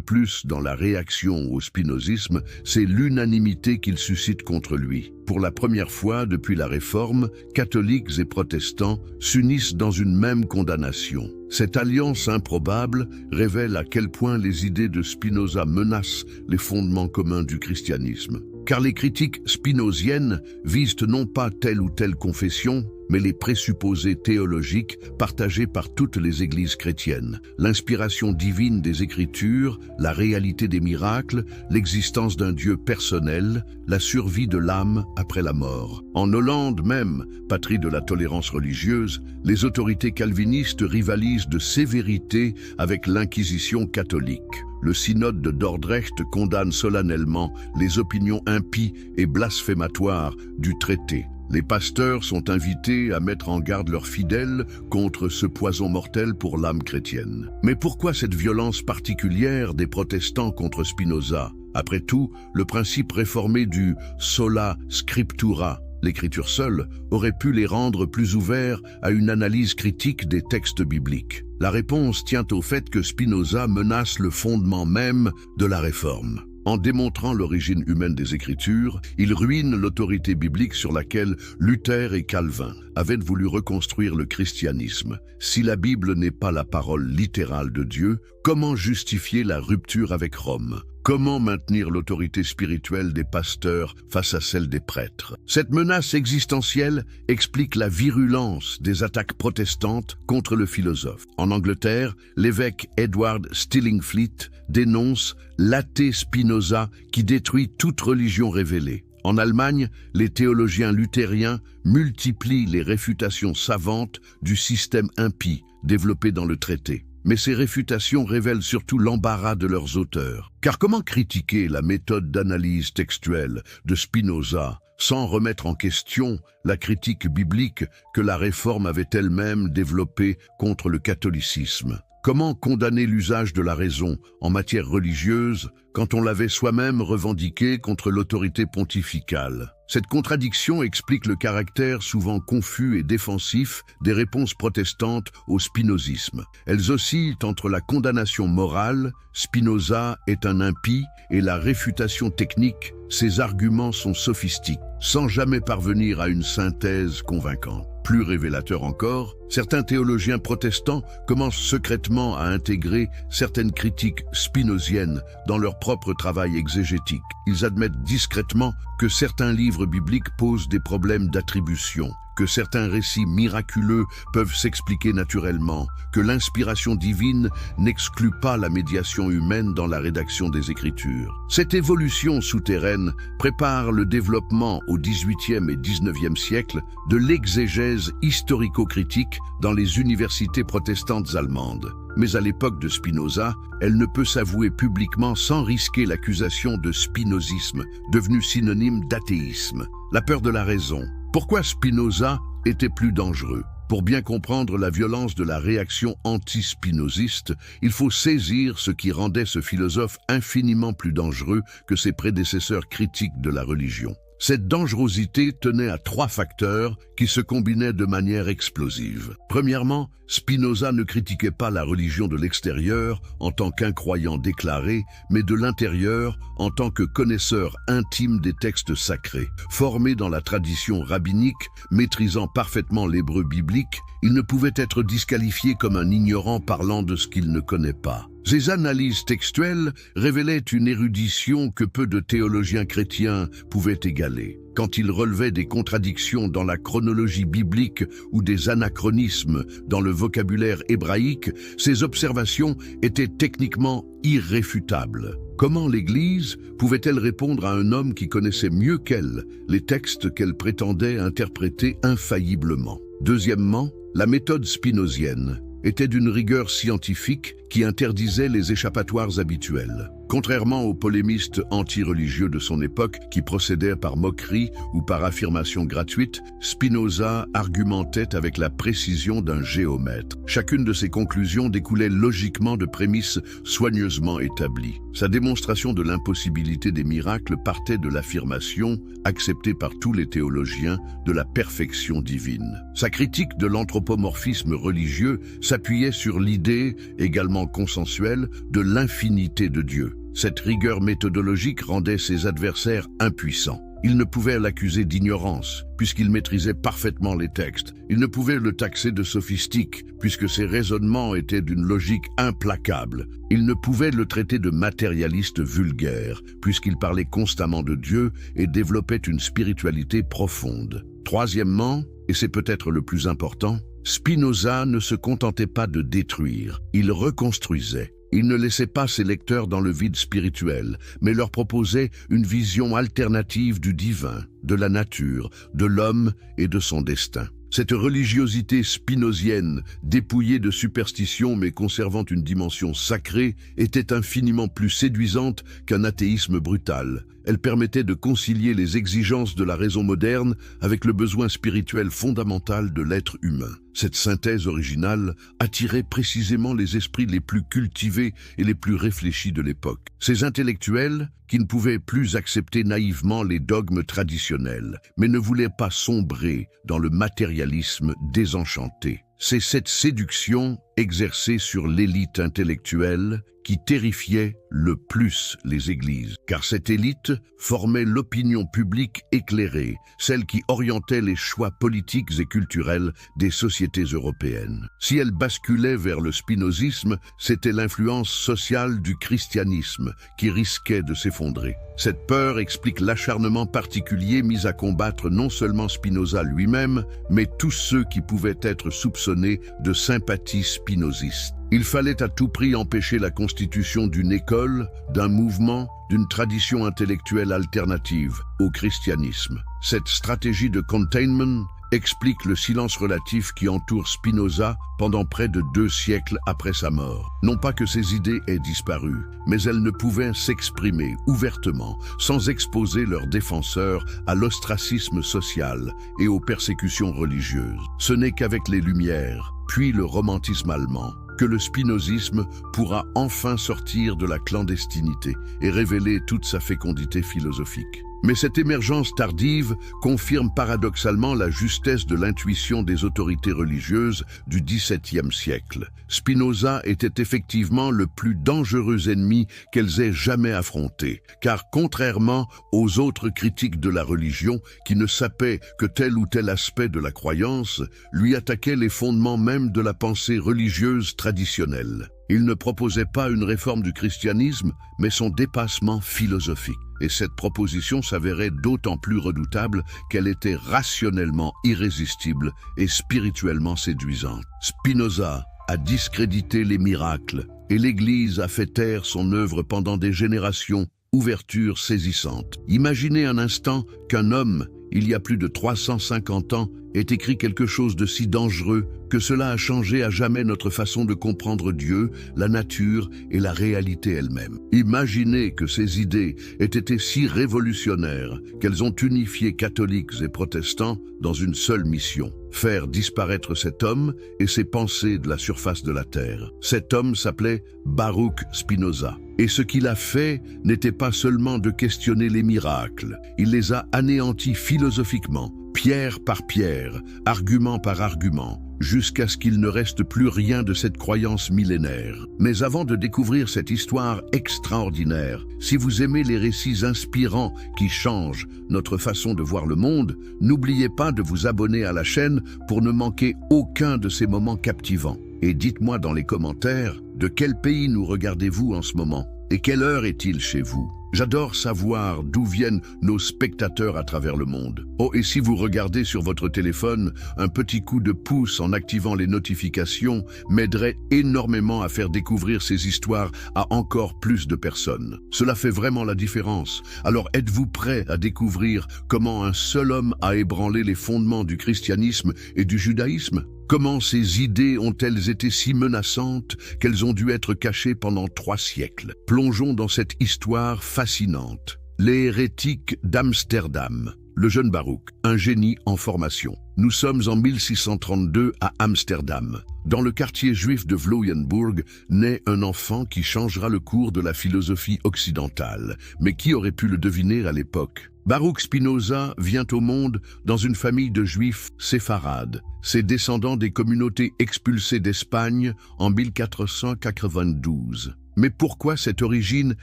plus dans la réaction au spinozisme, c'est l'unanimité qu'il suscite contre lui. Pour la première fois depuis la Réforme, catholiques et protestants s'unissent dans une même condamnation. Cette alliance improbable révèle à quel point les idées de Spinoza menacent les fondements communs du christianisme. Car les critiques spinoziennes visent non pas telle ou telle confession, mais les présupposés théologiques partagés par toutes les églises chrétiennes. L'inspiration divine des Écritures, la réalité des miracles, l'existence d'un Dieu personnel, la survie de l'âme après la mort. En Hollande même, patrie de la tolérance religieuse, les autorités calvinistes rivalisent de sévérité avec l'Inquisition catholique. Le synode de Dordrecht condamne solennellement les opinions impies et blasphématoires du traité. Les pasteurs sont invités à mettre en garde leurs fidèles contre ce poison mortel pour l'âme chrétienne. Mais pourquoi cette violence particulière des protestants contre Spinoza? Après tout, le principe réformé du sola scriptura, l'écriture seule, aurait pu les rendre plus ouverts à une analyse critique des textes bibliques. La réponse tient au fait que Spinoza menace le fondement même de la Réforme. En démontrant l'origine humaine des Écritures, il ruine l'autorité biblique sur laquelle Luther et Calvin avaient voulu reconstruire le christianisme. Si la Bible n'est pas la parole littérale de Dieu, comment justifier la rupture avec Rome? Comment maintenir l'autorité spirituelle des pasteurs face à celle des prêtres? Cette menace existentielle explique la virulence des attaques protestantes contre le philosophe. En Angleterre, l'évêque Edward Stillingfleet dénonce l'athée Spinoza qui détruit toute religion révélée. En Allemagne, les théologiens luthériens multiplient les réfutations savantes du système impie développé dans le traité. Mais ces réfutations révèlent surtout l'embarras de leurs auteurs. Car comment critiquer la méthode d'analyse textuelle de Spinoza sans remettre en question la critique biblique que la Réforme avait elle-même développée contre le catholicisme? Comment condamner l'usage de la raison en matière religieuse quand on l'avait soi-même revendiqué contre l'autorité pontificale? Cette contradiction explique le caractère souvent confus et défensif des réponses protestantes au spinozisme. Elles oscillent entre la condamnation morale, Spinoza est un impie, et la réfutation technique, ses arguments sont sophistiques, sans jamais parvenir à une synthèse convaincante. Plus révélateur encore, certains théologiens protestants commencent secrètement à intégrer certaines critiques spinoziennes dans leur propre travail exégétique. Ils admettent discrètement que certains livres bibliques posent des problèmes d'attribution, que certains récits miraculeux peuvent s'expliquer naturellement, que l'inspiration divine n'exclut pas la médiation humaine dans la rédaction des Écritures. Cette évolution souterraine prépare le développement au XVIIIe et XIXe siècle de l'exégèse historico-critique dans les universités protestantes allemandes. Mais à l'époque de Spinoza, elle ne peut s'avouer publiquement sans risquer l'accusation de spinozisme, devenu synonyme d'athéisme. La peur de la raison. Pourquoi Spinoza était plus dangereux? Pour bien comprendre la violence de la réaction anti-spinoziste, il faut saisir ce qui rendait ce philosophe infiniment plus dangereux que ses prédécesseurs critiques de la religion. Cette dangerosité tenait à 3 facteurs qui se combinaient de manière explosive. Premièrement, Spinoza ne critiquait pas la religion de l'extérieur en tant qu'incroyant déclaré, mais de l'intérieur en tant que connaisseur intime des textes sacrés. Formé dans la tradition rabbinique, maîtrisant parfaitement l'hébreu biblique, il ne pouvait être disqualifié comme un ignorant parlant de ce qu'il ne connaît pas. Ses analyses textuelles révélaient une érudition que peu de théologiens chrétiens pouvaient égaler. Quand il relevait des contradictions dans la chronologie biblique ou des anachronismes dans le vocabulaire hébraïque, ses observations étaient techniquement irréfutables. Comment l'Église pouvait-elle répondre à un homme qui connaissait mieux qu'elle les textes qu'elle prétendait interpréter infailliblement? Deuxièmement, la méthode spinozienne était d'une rigueur scientifique qui interdisait les échappatoires habituels. Contrairement aux polémistes anti-religieux de son époque qui procédaient par moquerie ou par affirmation gratuite, Spinoza argumentait avec la précision d'un géomètre. Chacune de ses conclusions découlait logiquement de prémices soigneusement établies. Sa démonstration de l'impossibilité des miracles partait de l'affirmation, acceptée par tous les théologiens, de la perfection divine. Sa critique de l'anthropomorphisme religieux s'appuyait sur l'idée, également consensuelle, de l'infinité de Dieu. Cette rigueur méthodologique rendait ses adversaires impuissants. Ils ne pouvaient l'accuser d'ignorance, puisqu'il maîtrisait parfaitement les textes. Ils ne pouvaient le taxer de sophistique, puisque ses raisonnements étaient d'une logique implacable. Ils ne pouvaient le traiter de matérialiste vulgaire, puisqu'il parlait constamment de Dieu et développait une spiritualité profonde. Troisièmement, et c'est peut-être le plus important, Spinoza ne se contentait pas de détruire, il reconstruisait. Il ne laissait pas ses lecteurs dans le vide spirituel, mais leur proposait une vision alternative du divin, de la nature, de l'homme et de son destin. Cette religiosité spinozienne, dépouillée de superstition mais conservant une dimension sacrée, était infiniment plus séduisante qu'un athéisme brutal. Elle permettait de concilier les exigences de la raison moderne avec le besoin spirituel fondamental de l'être humain. Cette synthèse originale attirait précisément les esprits les plus cultivés et les plus réfléchis de l'époque. Ces intellectuels, qui ne pouvaient plus accepter naïvement les dogmes traditionnels, mais ne voulaient pas sombrer dans le matérialisme désenchanté. C'est cette séduction exercée sur l'élite intellectuelle qui terrifiait le plus les églises, car cette élite formait l'opinion publique éclairée, celle qui orientait les choix politiques et culturels des sociétés européennes. Si elle basculait vers le spinozisme, c'était l'influence sociale du christianisme qui risquait de s'effondrer. Cette peur explique l'acharnement particulier mis à combattre non seulement Spinoza lui-même, mais tous ceux qui pouvaient être soupçonnés de sympathie spinoziste. Il fallait à tout prix empêcher la constitution d'une école, d'un mouvement, d'une tradition intellectuelle alternative au christianisme. Cette stratégie de containment explique le silence relatif qui entoure Spinoza pendant près de 2 siècles après sa mort. Non pas que ses idées aient disparu, mais elles ne pouvaient s'exprimer ouvertement sans exposer leurs défenseurs à l'ostracisme social et aux persécutions religieuses. Ce n'est qu'avec les Lumières, puis le romantisme allemand, que le spinozisme pourra enfin sortir de la clandestinité et révéler toute sa fécondité philosophique. Mais cette émergence tardive confirme paradoxalement la justesse de l'intuition des autorités religieuses du XVIIe siècle. Spinoza était effectivement le plus dangereux ennemi qu'elles aient jamais affronté, car contrairement aux autres critiques de la religion qui ne sapaient que tel ou tel aspect de la croyance, lui attaquaient les fondements même de la pensée religieuse traditionnelle. Il ne proposait pas une réforme du christianisme, mais son dépassement philosophique. Et cette proposition s'avérait d'autant plus redoutable qu'elle était rationnellement irrésistible et spirituellement séduisante. Spinoza a discrédité les miracles, et l'Église a fait taire son œuvre pendant des générations, ouverture saisissante. Imaginez un instant qu'un homme, il y a plus de 350 ans, ait écrit quelque chose de si dangereux que cela a changé à jamais notre façon de comprendre Dieu, la nature et la réalité elle-même. Imaginez que ces idées aient été si révolutionnaires qu'elles ont unifié catholiques et protestants dans une seule mission: faire disparaître cet homme et ses pensées de la surface de la terre. Cet homme s'appelait Baruch Spinoza. Et ce qu'il a fait n'était pas seulement de questionner les miracles, il les a anéantis philosophiquement, pierre par pierre, argument par argument, jusqu'à ce qu'il ne reste plus rien de cette croyance millénaire. Mais avant de découvrir cette histoire extraordinaire, si vous aimez les récits inspirants qui changent notre façon de voir le monde, n'oubliez pas de vous abonner à la chaîne pour ne manquer aucun de ces moments captivants. Et dites-moi dans les commentaires, de quel pays nous regardez-vous en ce moment? Et quelle heure est-il chez vous? J'adore savoir d'où viennent nos spectateurs à travers le monde. Oh, et si vous regardez sur votre téléphone, un petit coup de pouce en activant les notifications m'aiderait énormément à faire découvrir ces histoires à encore plus de personnes. Cela fait vraiment la différence. Alors êtes-vous prêts à découvrir comment un seul homme a ébranlé les fondements du christianisme et du judaïsme? Comment ces idées ont-elles été si menaçantes qu'elles ont dû être cachées pendant 3 siècles? Plongeons dans cette histoire fascinante. Les hérétiques d'Amsterdam. Le jeune Baruch, un génie en formation. Nous sommes en 1632 à Amsterdam. Dans le quartier juif de Vloeienburg, naît un enfant qui changera le cours de la philosophie occidentale. Mais qui aurait pu le deviner à l'époque? Baruch Spinoza vient au monde dans une famille de juifs séfarades, ses descendants des communautés expulsées d'Espagne en 1492. Mais pourquoi cette origine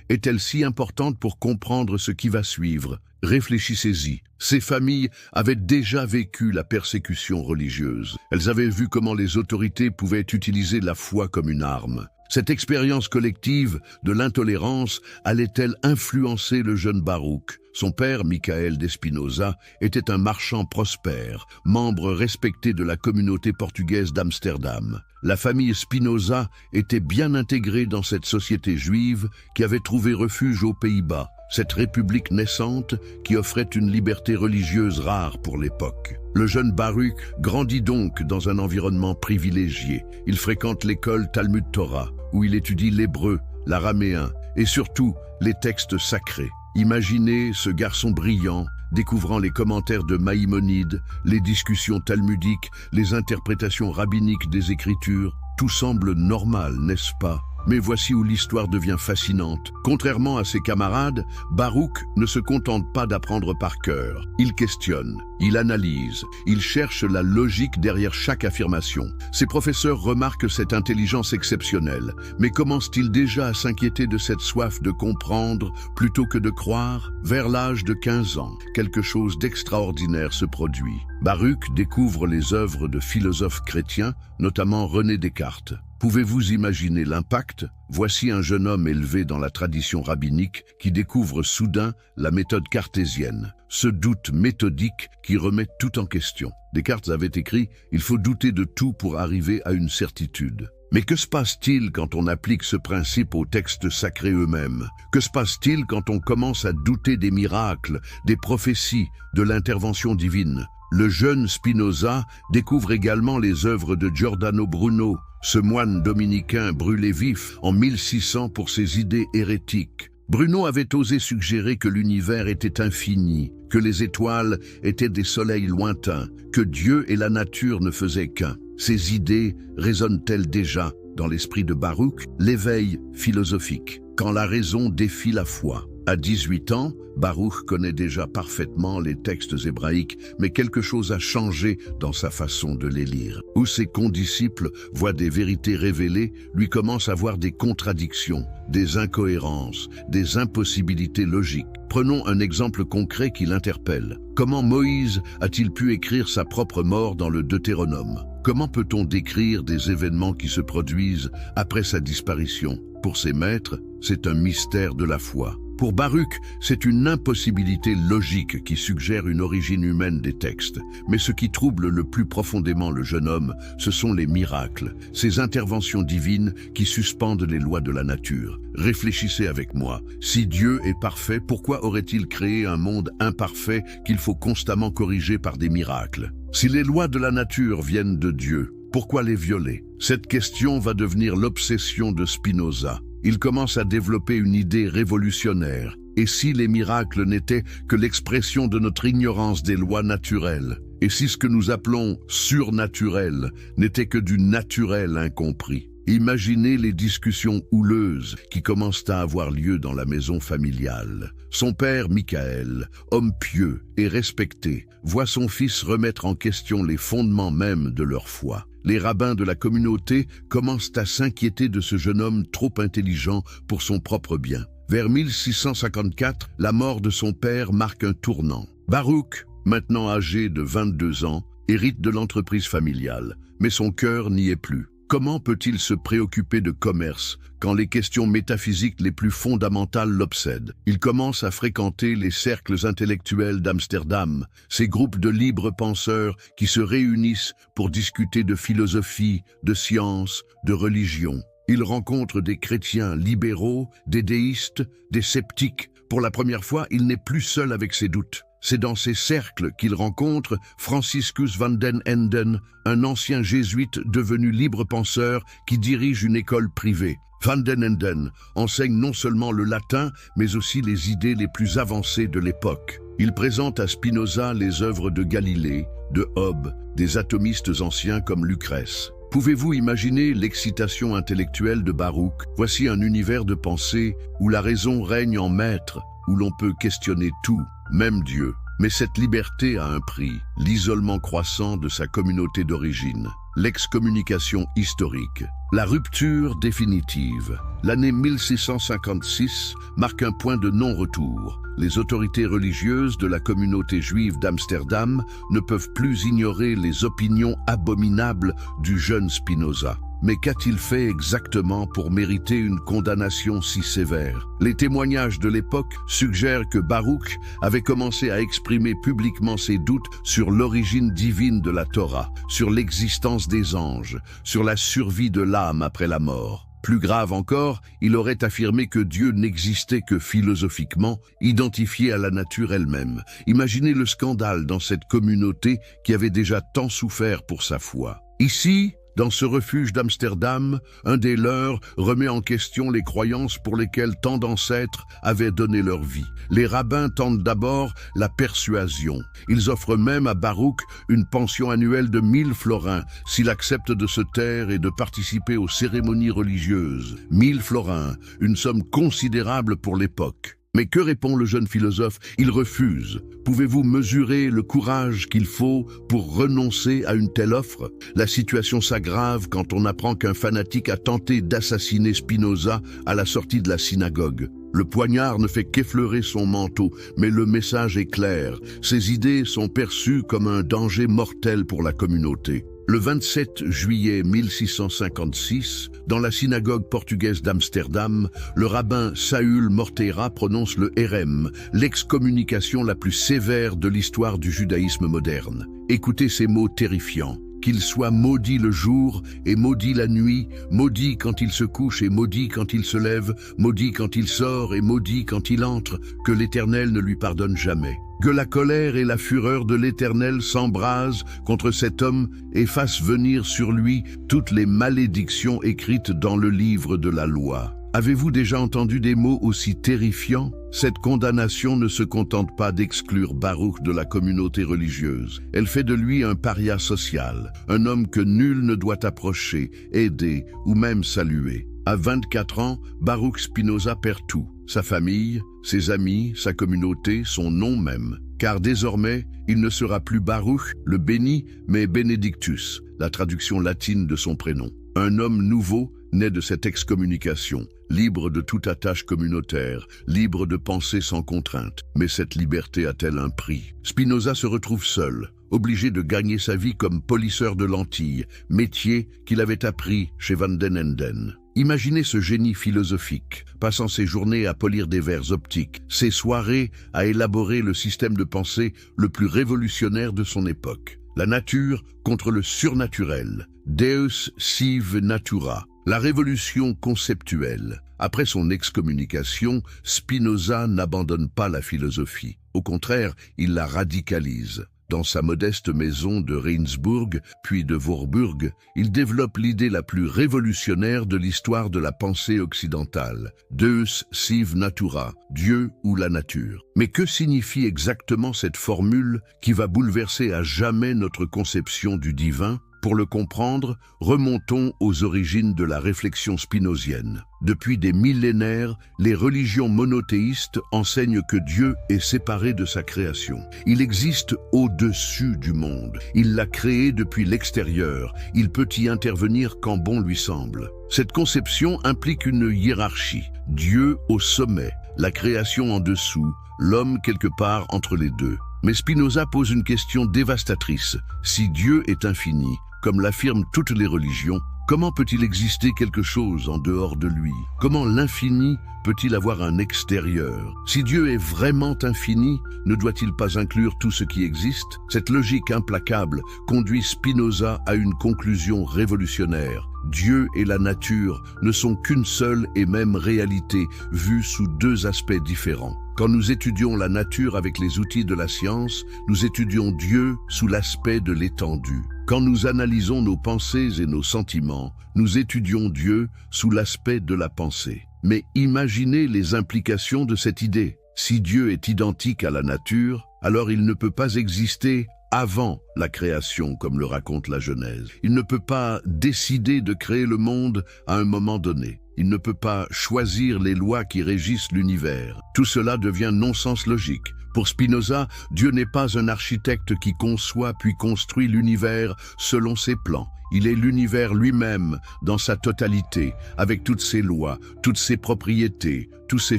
est-elle si importante pour comprendre ce qui va suivre? Réfléchissez-y. Ces familles avaient déjà vécu la persécution religieuse. Elles avaient vu comment les autorités pouvaient utiliser la foi comme une arme. Cette expérience collective de l'intolérance allait-elle influencer le jeune Baruch? Son père, Michael d'Espinosa, était un marchand prospère, membre respecté de la communauté portugaise d'Amsterdam. La famille Spinoza était bien intégrée dans cette société juive qui avait trouvé refuge aux Pays-Bas, cette république naissante qui offrait une liberté religieuse rare pour l'époque. Le jeune Baruch grandit donc dans un environnement privilégié. Il fréquente l'école Talmud Torah, où il étudie l'hébreu, l'araméen et surtout les textes sacrés. Imaginez ce garçon brillant, découvrant les commentaires de Maïmonide, les discussions talmudiques, les interprétations rabbiniques des Écritures. Tout semble normal, n'est-ce pas? Mais voici où l'histoire devient fascinante. Contrairement à ses camarades, Baruch ne se contente pas d'apprendre par cœur. Il questionne, il analyse, il cherche la logique derrière chaque affirmation. Ses professeurs remarquent cette intelligence exceptionnelle, mais commencent-ils déjà à s'inquiéter de cette soif de comprendre plutôt que de croire? Vers l'âge de 15 ans, quelque chose d'extraordinaire se produit. Baruch découvre les œuvres de philosophes chrétiens, notamment René Descartes. Pouvez-vous imaginer l'impact? Voici un jeune homme élevé dans la tradition rabbinique qui découvre soudain la méthode cartésienne, ce doute méthodique qui remet tout en question. Descartes avait écrit « Il faut douter de tout pour arriver à une certitude ». Mais que se passe-t-il quand on applique ce principe aux textes sacrés eux-mêmes? Que se passe-t-il quand on commence à douter des miracles, des prophéties, de l'intervention divine? Le jeune Spinoza découvre également les œuvres de Giordano Bruno, ce moine dominicain brûlé vif en 1600 pour ses idées hérétiques. Bruno avait osé suggérer que l'univers était infini, que les étoiles étaient des soleils lointains, que Dieu et la nature ne faisaient qu'un. Ces idées résonnent-elles déjà dans l'esprit de Baruch? L'éveil philosophique, quand la raison défie la foi. À 18 ans, Baruch connaît déjà parfaitement les textes hébraïques, mais quelque chose a changé dans sa façon de les lire. Où ses condisciples voient des vérités révélées, lui commence à voir des contradictions, des incohérences, des impossibilités logiques. Prenons un exemple concret qui l'interpelle. Comment Moïse a-t-il pu écrire sa propre mort dans le Deutéronome? Comment peut-on décrire des événements qui se produisent après sa disparition? Pour ses maîtres, c'est un mystère de la foi. Pour Baruch, c'est une impossibilité logique qui suggère une origine humaine des textes. Mais ce qui trouble le plus profondément le jeune homme, ce sont les miracles, ces interventions divines qui suspendent les lois de la nature. Réfléchissez avec moi. Si Dieu est parfait, pourquoi aurait-il créé un monde imparfait qu'il faut constamment corriger par des miracles? Si les lois de la nature viennent de Dieu, Pourquoi les violer? Cette question va devenir l'obsession de Spinoza. Il commence à développer une idée révolutionnaire. Et si les miracles n'étaient que l'expression de notre ignorance des lois naturelles? Et si ce que nous appelons surnaturel n'était que du naturel incompris? Imaginez les discussions houleuses qui commencent à avoir lieu dans la maison familiale. Son père, Michael, homme pieux et respecté, voit son fils remettre en question les fondements mêmes de leur foi. Les rabbins de la communauté commencent à s'inquiéter de ce jeune homme trop intelligent pour son propre bien. Vers 1654, la mort de son père marque un tournant. Baruch, maintenant âgé de 22 ans, hérite de l'entreprise familiale, mais son cœur n'y est plus. Comment peut-il se préoccuper de commerce quand les questions métaphysiques les plus fondamentales l'obsèdent? Il commence à fréquenter les cercles intellectuels d'Amsterdam, ces groupes de libres penseurs qui se réunissent pour discuter de philosophie, de science, de religion. Il rencontre des chrétiens libéraux, des déistes, des sceptiques. Pour la première fois, il n'est plus seul avec ses doutes. C'est dans ces cercles qu'il rencontre Franciscus van den Enden, un ancien jésuite devenu libre penseur qui dirige une école privée. Van den Enden enseigne non seulement le latin, mais aussi les idées les plus avancées de l'époque. Il présente à Spinoza les œuvres de Galilée, de Hobbes, des atomistes anciens comme Lucrèce. Pouvez-vous imaginer l'excitation intellectuelle de Baruch? Voici un univers de pensée où la raison règne en maître, où l'on peut questionner tout, même Dieu. Mais cette liberté a un prix, l'isolement croissant de sa communauté d'origine, l'excommunication historique, la rupture définitive. L'année 1656 marque un point de non-retour. Les autorités religieuses de la communauté juive d'Amsterdam ne peuvent plus ignorer les opinions abominables du jeune Spinoza. Mais qu'a-t-il fait exactement pour mériter une condamnation si sévère? Les témoignages de l'époque suggèrent que Baruch avait commencé à exprimer publiquement ses doutes sur l'origine divine de la Torah, sur l'existence des anges, sur la survie de l'âme après la mort. Plus grave encore, il aurait affirmé que Dieu n'existait que philosophiquement, identifié à la nature elle-même. Imaginez le scandale dans cette communauté qui avait déjà tant souffert pour sa foi. Ici, dans ce refuge d'Amsterdam, un des leurs remet en question les croyances pour lesquelles tant d'ancêtres avaient donné leur vie. Les rabbins tentent d'abord la persuasion. Ils offrent même à Baruch une pension annuelle de 1000 florins s'il accepte de se taire et de participer aux cérémonies religieuses. 1000 florins, une somme considérable pour l'époque. Mais que répond le jeune philosophe? Il refuse. Pouvez-vous mesurer le courage qu'il faut pour renoncer à une telle offre? La situation s'aggrave quand on apprend qu'un fanatique a tenté d'assassiner Spinoza à la sortie de la synagogue. Le poignard ne fait qu'effleurer son manteau, mais le message est clair. Ses idées sont perçues comme un danger mortel pour la communauté. Le 27 juillet 1656, dans la synagogue portugaise d'Amsterdam, le rabbin Saül Morteira prononce le Hérem, l'excommunication la plus sévère de l'histoire du judaïsme moderne. Écoutez ces mots terrifiants. Qu'il soit maudit le jour et maudit la nuit, maudit quand il se couche et maudit quand il se lève, maudit quand il sort et maudit quand il entre, que l'Éternel ne lui pardonne jamais. Que la colère et la fureur de l'Éternel s'embrasent contre cet homme et fassent venir sur lui toutes les malédictions écrites dans le livre de la loi. Avez-vous déjà entendu des mots aussi terrifiants? Cette condamnation ne se contente pas d'exclure Baruch de la communauté religieuse. Elle fait de lui un paria social, un homme que nul ne doit approcher, aider ou même saluer. À 24 ans, Baruch Spinoza perd tout, sa famille, ses amis, sa communauté, son nom même. Car désormais, il ne sera plus Baruch, le béni, mais Benedictus, la traduction latine de son prénom. Un homme nouveau naît de cette excommunication, libre de toute attache communautaire, libre de penser sans contrainte. Mais cette liberté a-t-elle un prix? Spinoza se retrouve seul, obligé de gagner sa vie comme polisseur de lentilles, métier qu'il avait appris chez Van den Enden. Imaginez ce génie philosophique, passant ses journées à polir des verres optiques, ses soirées à élaborer le système de pensée le plus révolutionnaire de son époque. La nature contre le surnaturel, Deus sive natura, la révolution conceptuelle. Après son excommunication, Spinoza n'abandonne pas la philosophie. Au contraire, il la radicalise. Dans sa modeste maison de Rijnsburg, puis de Voorburg, il développe l'idée la plus révolutionnaire de l'histoire de la pensée occidentale, Deus sive natura, Dieu ou la nature. Mais que signifie exactement cette formule qui va bouleverser à jamais notre conception du divin? Pour le comprendre, remontons aux origines de la réflexion spinozienne. Depuis des millénaires, les religions monothéistes enseignent que Dieu est séparé de sa création. Il existe au-dessus du monde. Il l'a créé depuis l'extérieur. Il peut y intervenir quand bon lui semble. Cette conception implique une hiérarchie. Dieu au sommet, la création en dessous, l'homme quelque part entre les deux. Mais Spinoza pose une question dévastatrice. Si Dieu est infini, comme l'affirment toutes les religions, comment peut-il exister quelque chose en dehors de lui? Comment l'infini peut-il avoir un extérieur? Si Dieu est vraiment infini, ne doit-il pas inclure tout ce qui existe? Cette logique implacable conduit Spinoza à une conclusion révolutionnaire. Dieu et la nature ne sont qu'une seule et même réalité, vue sous deux aspects différents. Quand nous étudions la nature avec les outils de la science, nous étudions Dieu sous l'aspect de l'étendue. Quand nous analysons nos pensées et nos sentiments, nous étudions Dieu sous l'aspect de la pensée. Mais imaginez les implications de cette idée. Si Dieu est identique à la nature, alors il ne peut pas exister avant la création, comme le raconte la Genèse. Il ne peut pas décider de créer le monde à un moment donné. Il ne peut pas choisir les lois qui régissent l'univers. Tout cela devient non-sens logique. Pour Spinoza, Dieu n'est pas un architecte qui conçoit puis construit l'univers selon ses plans. Il est l'univers lui-même dans sa totalité, avec toutes ses lois, toutes ses propriétés, tous ses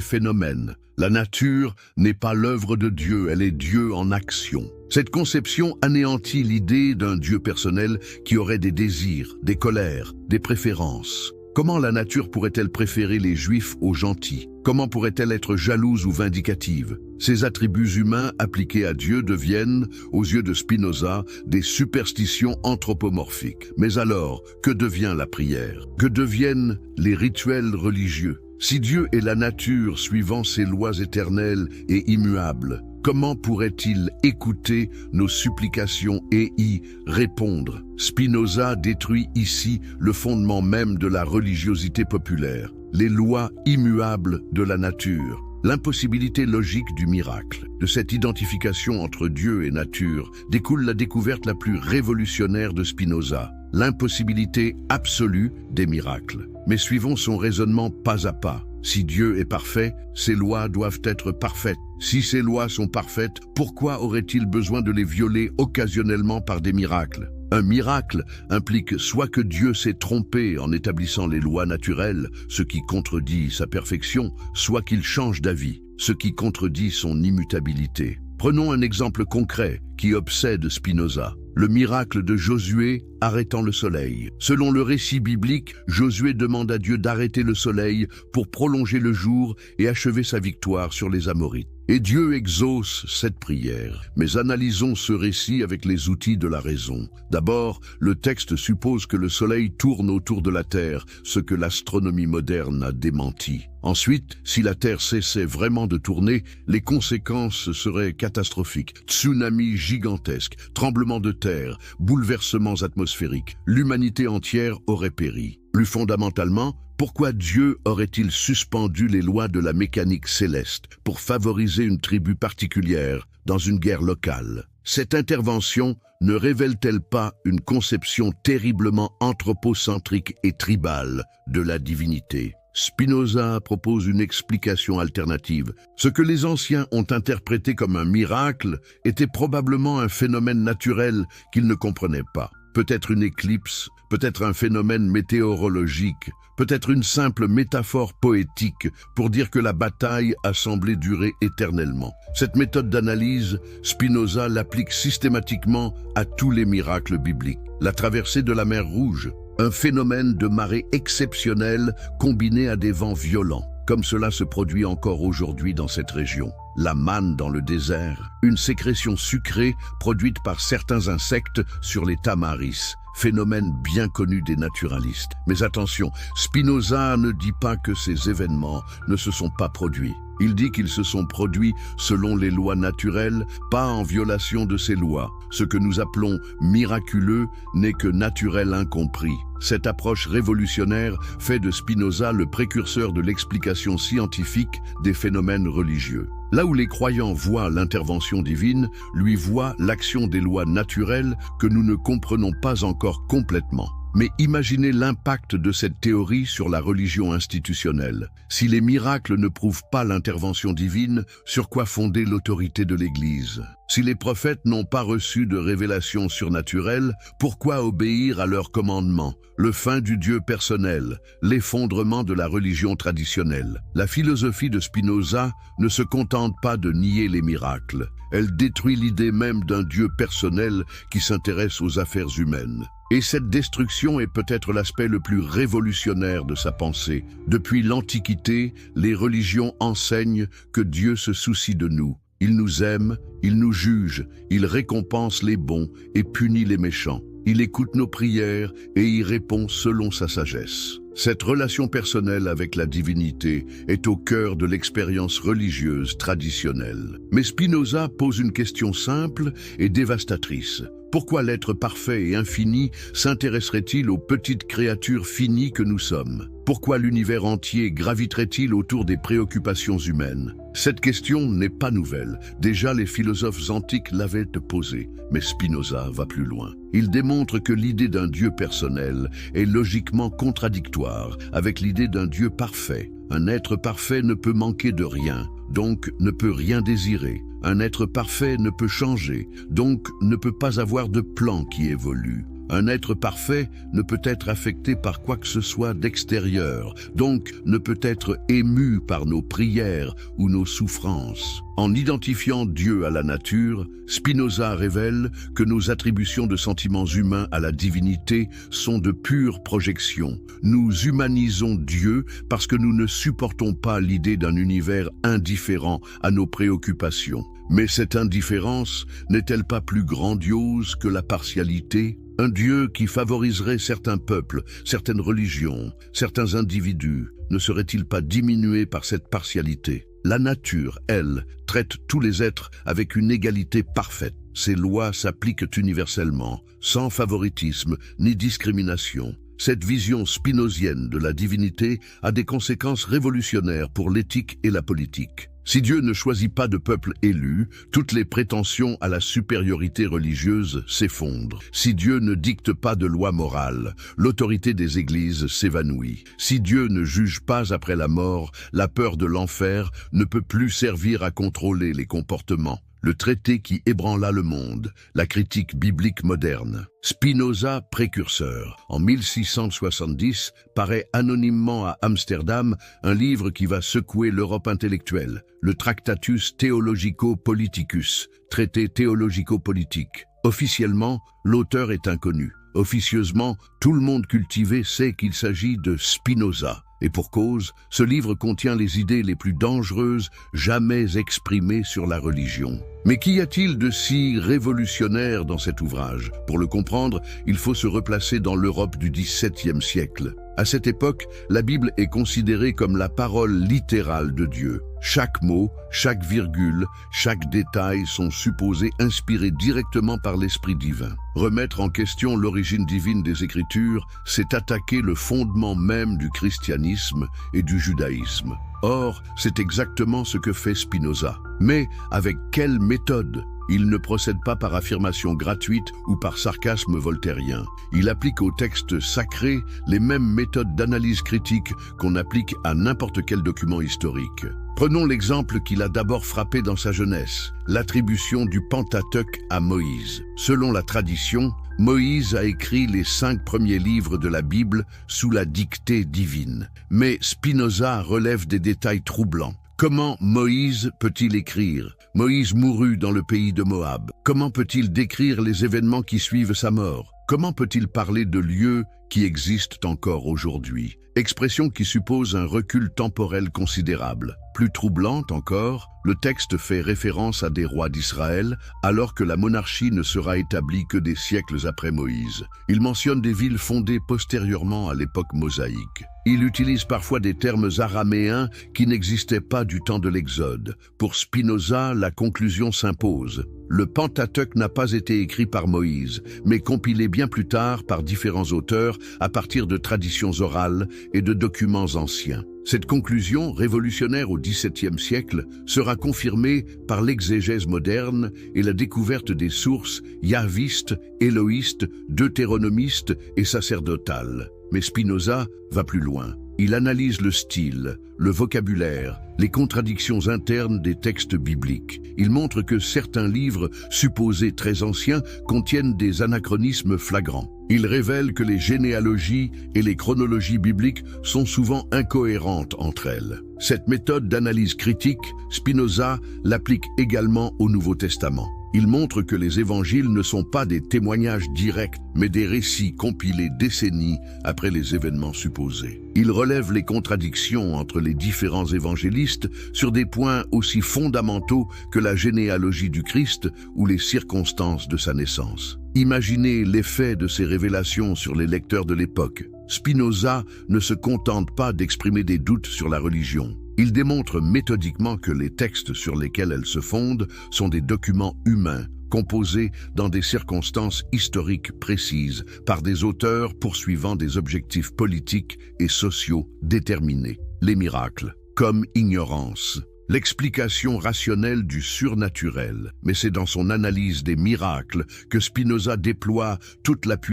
phénomènes. La nature n'est pas l'œuvre de Dieu, elle est Dieu en action. Cette conception anéantit l'idée d'un Dieu personnel qui aurait des désirs, des colères, des préférences. Comment la nature pourrait-elle préférer les Juifs aux gentils? Comment pourrait-elle être jalouse ou vindicative? Ces attributs humains appliqués à Dieu deviennent, aux yeux de Spinoza, des superstitions anthropomorphiques. Mais alors, que devient la prière? Que deviennent les rituels religieux? Si Dieu est la nature suivant ses lois éternelles et immuables, comment pourrait-il écouter nos supplications et y répondre? Spinoza détruit ici le fondement même de la religiosité populaire, les lois immuables de la nature. L'impossibilité logique du miracle. De cette identification entre Dieu et nature découle la découverte la plus révolutionnaire de Spinoza, l'impossibilité absolue des miracles. Mais suivons son raisonnement pas à pas. Si Dieu est parfait, ses lois doivent être parfaites. Si ces lois sont parfaites, pourquoi aurait-il besoin de les violer occasionnellement par des miracles? Un miracle implique soit que Dieu s'est trompé en établissant les lois naturelles, ce qui contredit sa perfection, soit qu'il change d'avis, ce qui contredit son immutabilité. Prenons un exemple concret qui obsède Spinoza. Le miracle de Josué arrêtant le soleil. Selon le récit biblique, Josué demande à Dieu d'arrêter le soleil pour prolonger le jour et achever sa victoire sur les Amorites. Et Dieu exauce cette prière. Mais analysons ce récit avec les outils de la raison. D'abord, le texte suppose que le soleil tourne autour de la Terre, ce que l'astronomie moderne a démenti. Ensuite, si la Terre cessait vraiment de tourner, les conséquences seraient catastrophiques. Tsunamis gigantesques, tremblements de terre, bouleversements atmosphériques. L'humanité entière aurait péri. Plus fondamentalement, pourquoi Dieu aurait-il suspendu les lois de la mécanique céleste pour favoriser une tribu particulière dans une guerre locale? Cette intervention ne révèle-t-elle pas une conception terriblement anthropocentrique et tribale de la divinité? Spinoza propose une explication alternative. Ce que les anciens ont interprété comme un miracle était probablement un phénomène naturel qu'ils ne comprenaient pas. Peut-être une éclipse, peut-être un phénomène météorologique, peut-être une simple métaphore poétique pour dire que la bataille a semblé durer éternellement. Cette méthode d'analyse, Spinoza l'applique systématiquement à tous les miracles bibliques. La traversée de la mer Rouge, un phénomène de marée exceptionnel combiné à des vents violents, comme cela se produit encore aujourd'hui dans cette région. La manne dans le désert, une sécrétion sucrée produite par certains insectes sur les tamaris, phénomène bien connu des naturalistes. Mais attention, Spinoza ne dit pas que ces événements ne se sont pas produits. Il dit qu'ils se sont produits selon les lois naturelles, pas en violation de ces lois. Ce que nous appelons miraculeux n'est que naturel incompris. Cette approche révolutionnaire fait de Spinoza le précurseur de l'explication scientifique des phénomènes religieux. Là où les croyants voient l'intervention divine, lui voient l'action des lois naturelles que nous ne comprenons pas encore complètement. Mais imaginez l'impact de cette théorie sur la religion institutionnelle. Si les miracles ne prouvent pas l'intervention divine, sur quoi fonder l'autorité de l'Église? Si les prophètes n'ont pas reçu de révélation surnaturelle, pourquoi obéir à leurs commandements? Le fin du Dieu personnel, l'effondrement de la religion traditionnelle. La philosophie de Spinoza ne se contente pas de nier les miracles. Elle détruit l'idée même d'un Dieu personnel qui s'intéresse aux affaires humaines. Et cette destruction est peut-être l'aspect le plus révolutionnaire de sa pensée. Depuis l'Antiquité, les religions enseignent que Dieu se soucie de nous. Il nous aime, il nous juge, il récompense les bons et punit les méchants. Il écoute nos prières et y répond selon sa sagesse. Cette relation personnelle avec la divinité est au cœur de l'expérience religieuse traditionnelle. Mais Spinoza pose une question simple et dévastatrice. Pourquoi l'être parfait et infini s'intéresserait-il aux petites créatures finies que nous sommes? Pourquoi l'univers entier graviterait-il autour des préoccupations humaines? Cette question n'est pas nouvelle. Déjà, les philosophes antiques l'avaient posée. Mais Spinoza va plus loin. Il démontre que l'idée d'un Dieu personnel est logiquement contradictoire avec l'idée d'un Dieu parfait. Un être parfait ne peut manquer de rien, donc ne peut rien désirer. Un être parfait ne peut changer, donc ne peut pas avoir de plan qui évolue. Un être parfait ne peut être affecté par quoi que ce soit d'extérieur, donc ne peut être ému par nos prières ou nos souffrances. En identifiant Dieu à la nature, Spinoza révèle que nos attributions de sentiments humains à la divinité sont de pures projections. Nous humanisons Dieu parce que nous ne supportons pas l'idée d'un univers indifférent à nos préoccupations. Mais cette indifférence n'est-elle pas plus grandiose que la partialité ? Un Dieu qui favoriserait certains peuples, certaines religions, certains individus, ne serait-il pas diminué par cette partialité? La nature, elle, traite tous les êtres avec une égalité parfaite. Ses lois s'appliquent universellement, sans favoritisme ni discrimination. Cette vision spinozienne de la divinité a des conséquences révolutionnaires pour l'éthique et la politique. Si Dieu ne choisit pas de peuple élu, toutes les prétentions à la supériorité religieuse s'effondrent. Si Dieu ne dicte pas de loi morale, l'autorité des églises s'évanouit. Si Dieu ne juge pas après la mort, la peur de l'enfer ne peut plus servir à contrôler les comportements. Le traité qui ébranla le monde, la critique biblique moderne. Spinoza, précurseur. En 1670, paraît anonymement à Amsterdam un livre qui va secouer l'Europe intellectuelle, le Tractatus Theologico-Politicus, traité théologico-politique. Officiellement, l'auteur est inconnu. Officieusement, tout le monde cultivé sait qu'il s'agit de Spinoza. Et pour cause, ce livre contient les idées les plus dangereuses jamais exprimées sur la religion. Mais qu'y a-t-il de si révolutionnaire dans cet ouvrage? Pour le comprendre, il faut se replacer dans l'Europe du XVIIe siècle. À cette époque, la Bible est considérée comme la parole littérale de Dieu. Chaque mot, chaque virgule, chaque détail sont supposés inspirés directement par l'Esprit divin. Remettre en question l'origine divine des Écritures, c'est attaquer le fondement même du christianisme et du judaïsme. Or, c'est exactement ce que fait Spinoza. Mais avec quelle méthode ? Il ne procède pas par affirmation gratuite ou par sarcasme voltairien. Il applique aux textes sacrés les mêmes méthodes d'analyse critique qu'on applique à n'importe quel document historique. Prenons l'exemple qu'il a d'abord frappé dans sa jeunesse, l'attribution du Pentateuque à Moïse. Selon la tradition, Moïse a écrit les 5 premiers livres de la Bible sous la dictée divine. Mais Spinoza relève des détails troublants. Comment Moïse peut-il écrire? Moïse mourut dans le pays de Moab. Comment peut-il décrire les événements qui suivent sa mort? Comment peut-il parler de lieux qui existent encore aujourd'hui? Expression qui suppose un recul temporel considérable. Plus troublante encore, le texte fait référence à des rois d'Israël, alors que la monarchie ne sera établie que des siècles après Moïse. Il mentionne des villes fondées postérieurement à l'époque mosaïque. Il utilise parfois des termes araméens qui n'existaient pas du temps de l'Exode. Pour Spinoza, la conclusion s'impose. Le Pentateuque n'a pas été écrit par Moïse, mais compilé bien plus tard par différents auteurs à partir de traditions orales et de documents anciens. Cette conclusion, révolutionnaire au XVIIe siècle, sera confirmée par l'exégèse moderne et la découverte des sources yahvistes, éloïstes, deutéronomistes et sacerdotales. Mais Spinoza va plus loin. Il analyse le style, le vocabulaire, les contradictions internes des textes bibliques. Il montre que certains livres, supposés très anciens, contiennent des anachronismes flagrants. Il révèle que les généalogies et les chronologies bibliques sont souvent incohérentes entre elles. Cette méthode d'analyse critique, Spinoza l'applique également au Nouveau Testament. Il montre que les évangiles ne sont pas des témoignages directs, mais des récits compilés décennies après les événements supposés. Il relève les contradictions entre les différents évangélistes sur des points aussi fondamentaux que la généalogie du Christ ou les circonstances de sa naissance. Imaginez l'effet de ces révélations sur les lecteurs de l'époque. Spinoza ne se contente pas d'exprimer des doutes sur la religion. Il démontre méthodiquement que les textes sur lesquels elle se fonde sont des documents humains, composés dans des circonstances historiques précises, par des auteurs poursuivant des objectifs politiques et sociaux déterminés. Les miracles, comme ignorance. L'explication rationnelle du surnaturel, mais c'est dans son analyse des miracles que Spinoza déploie toute la puissance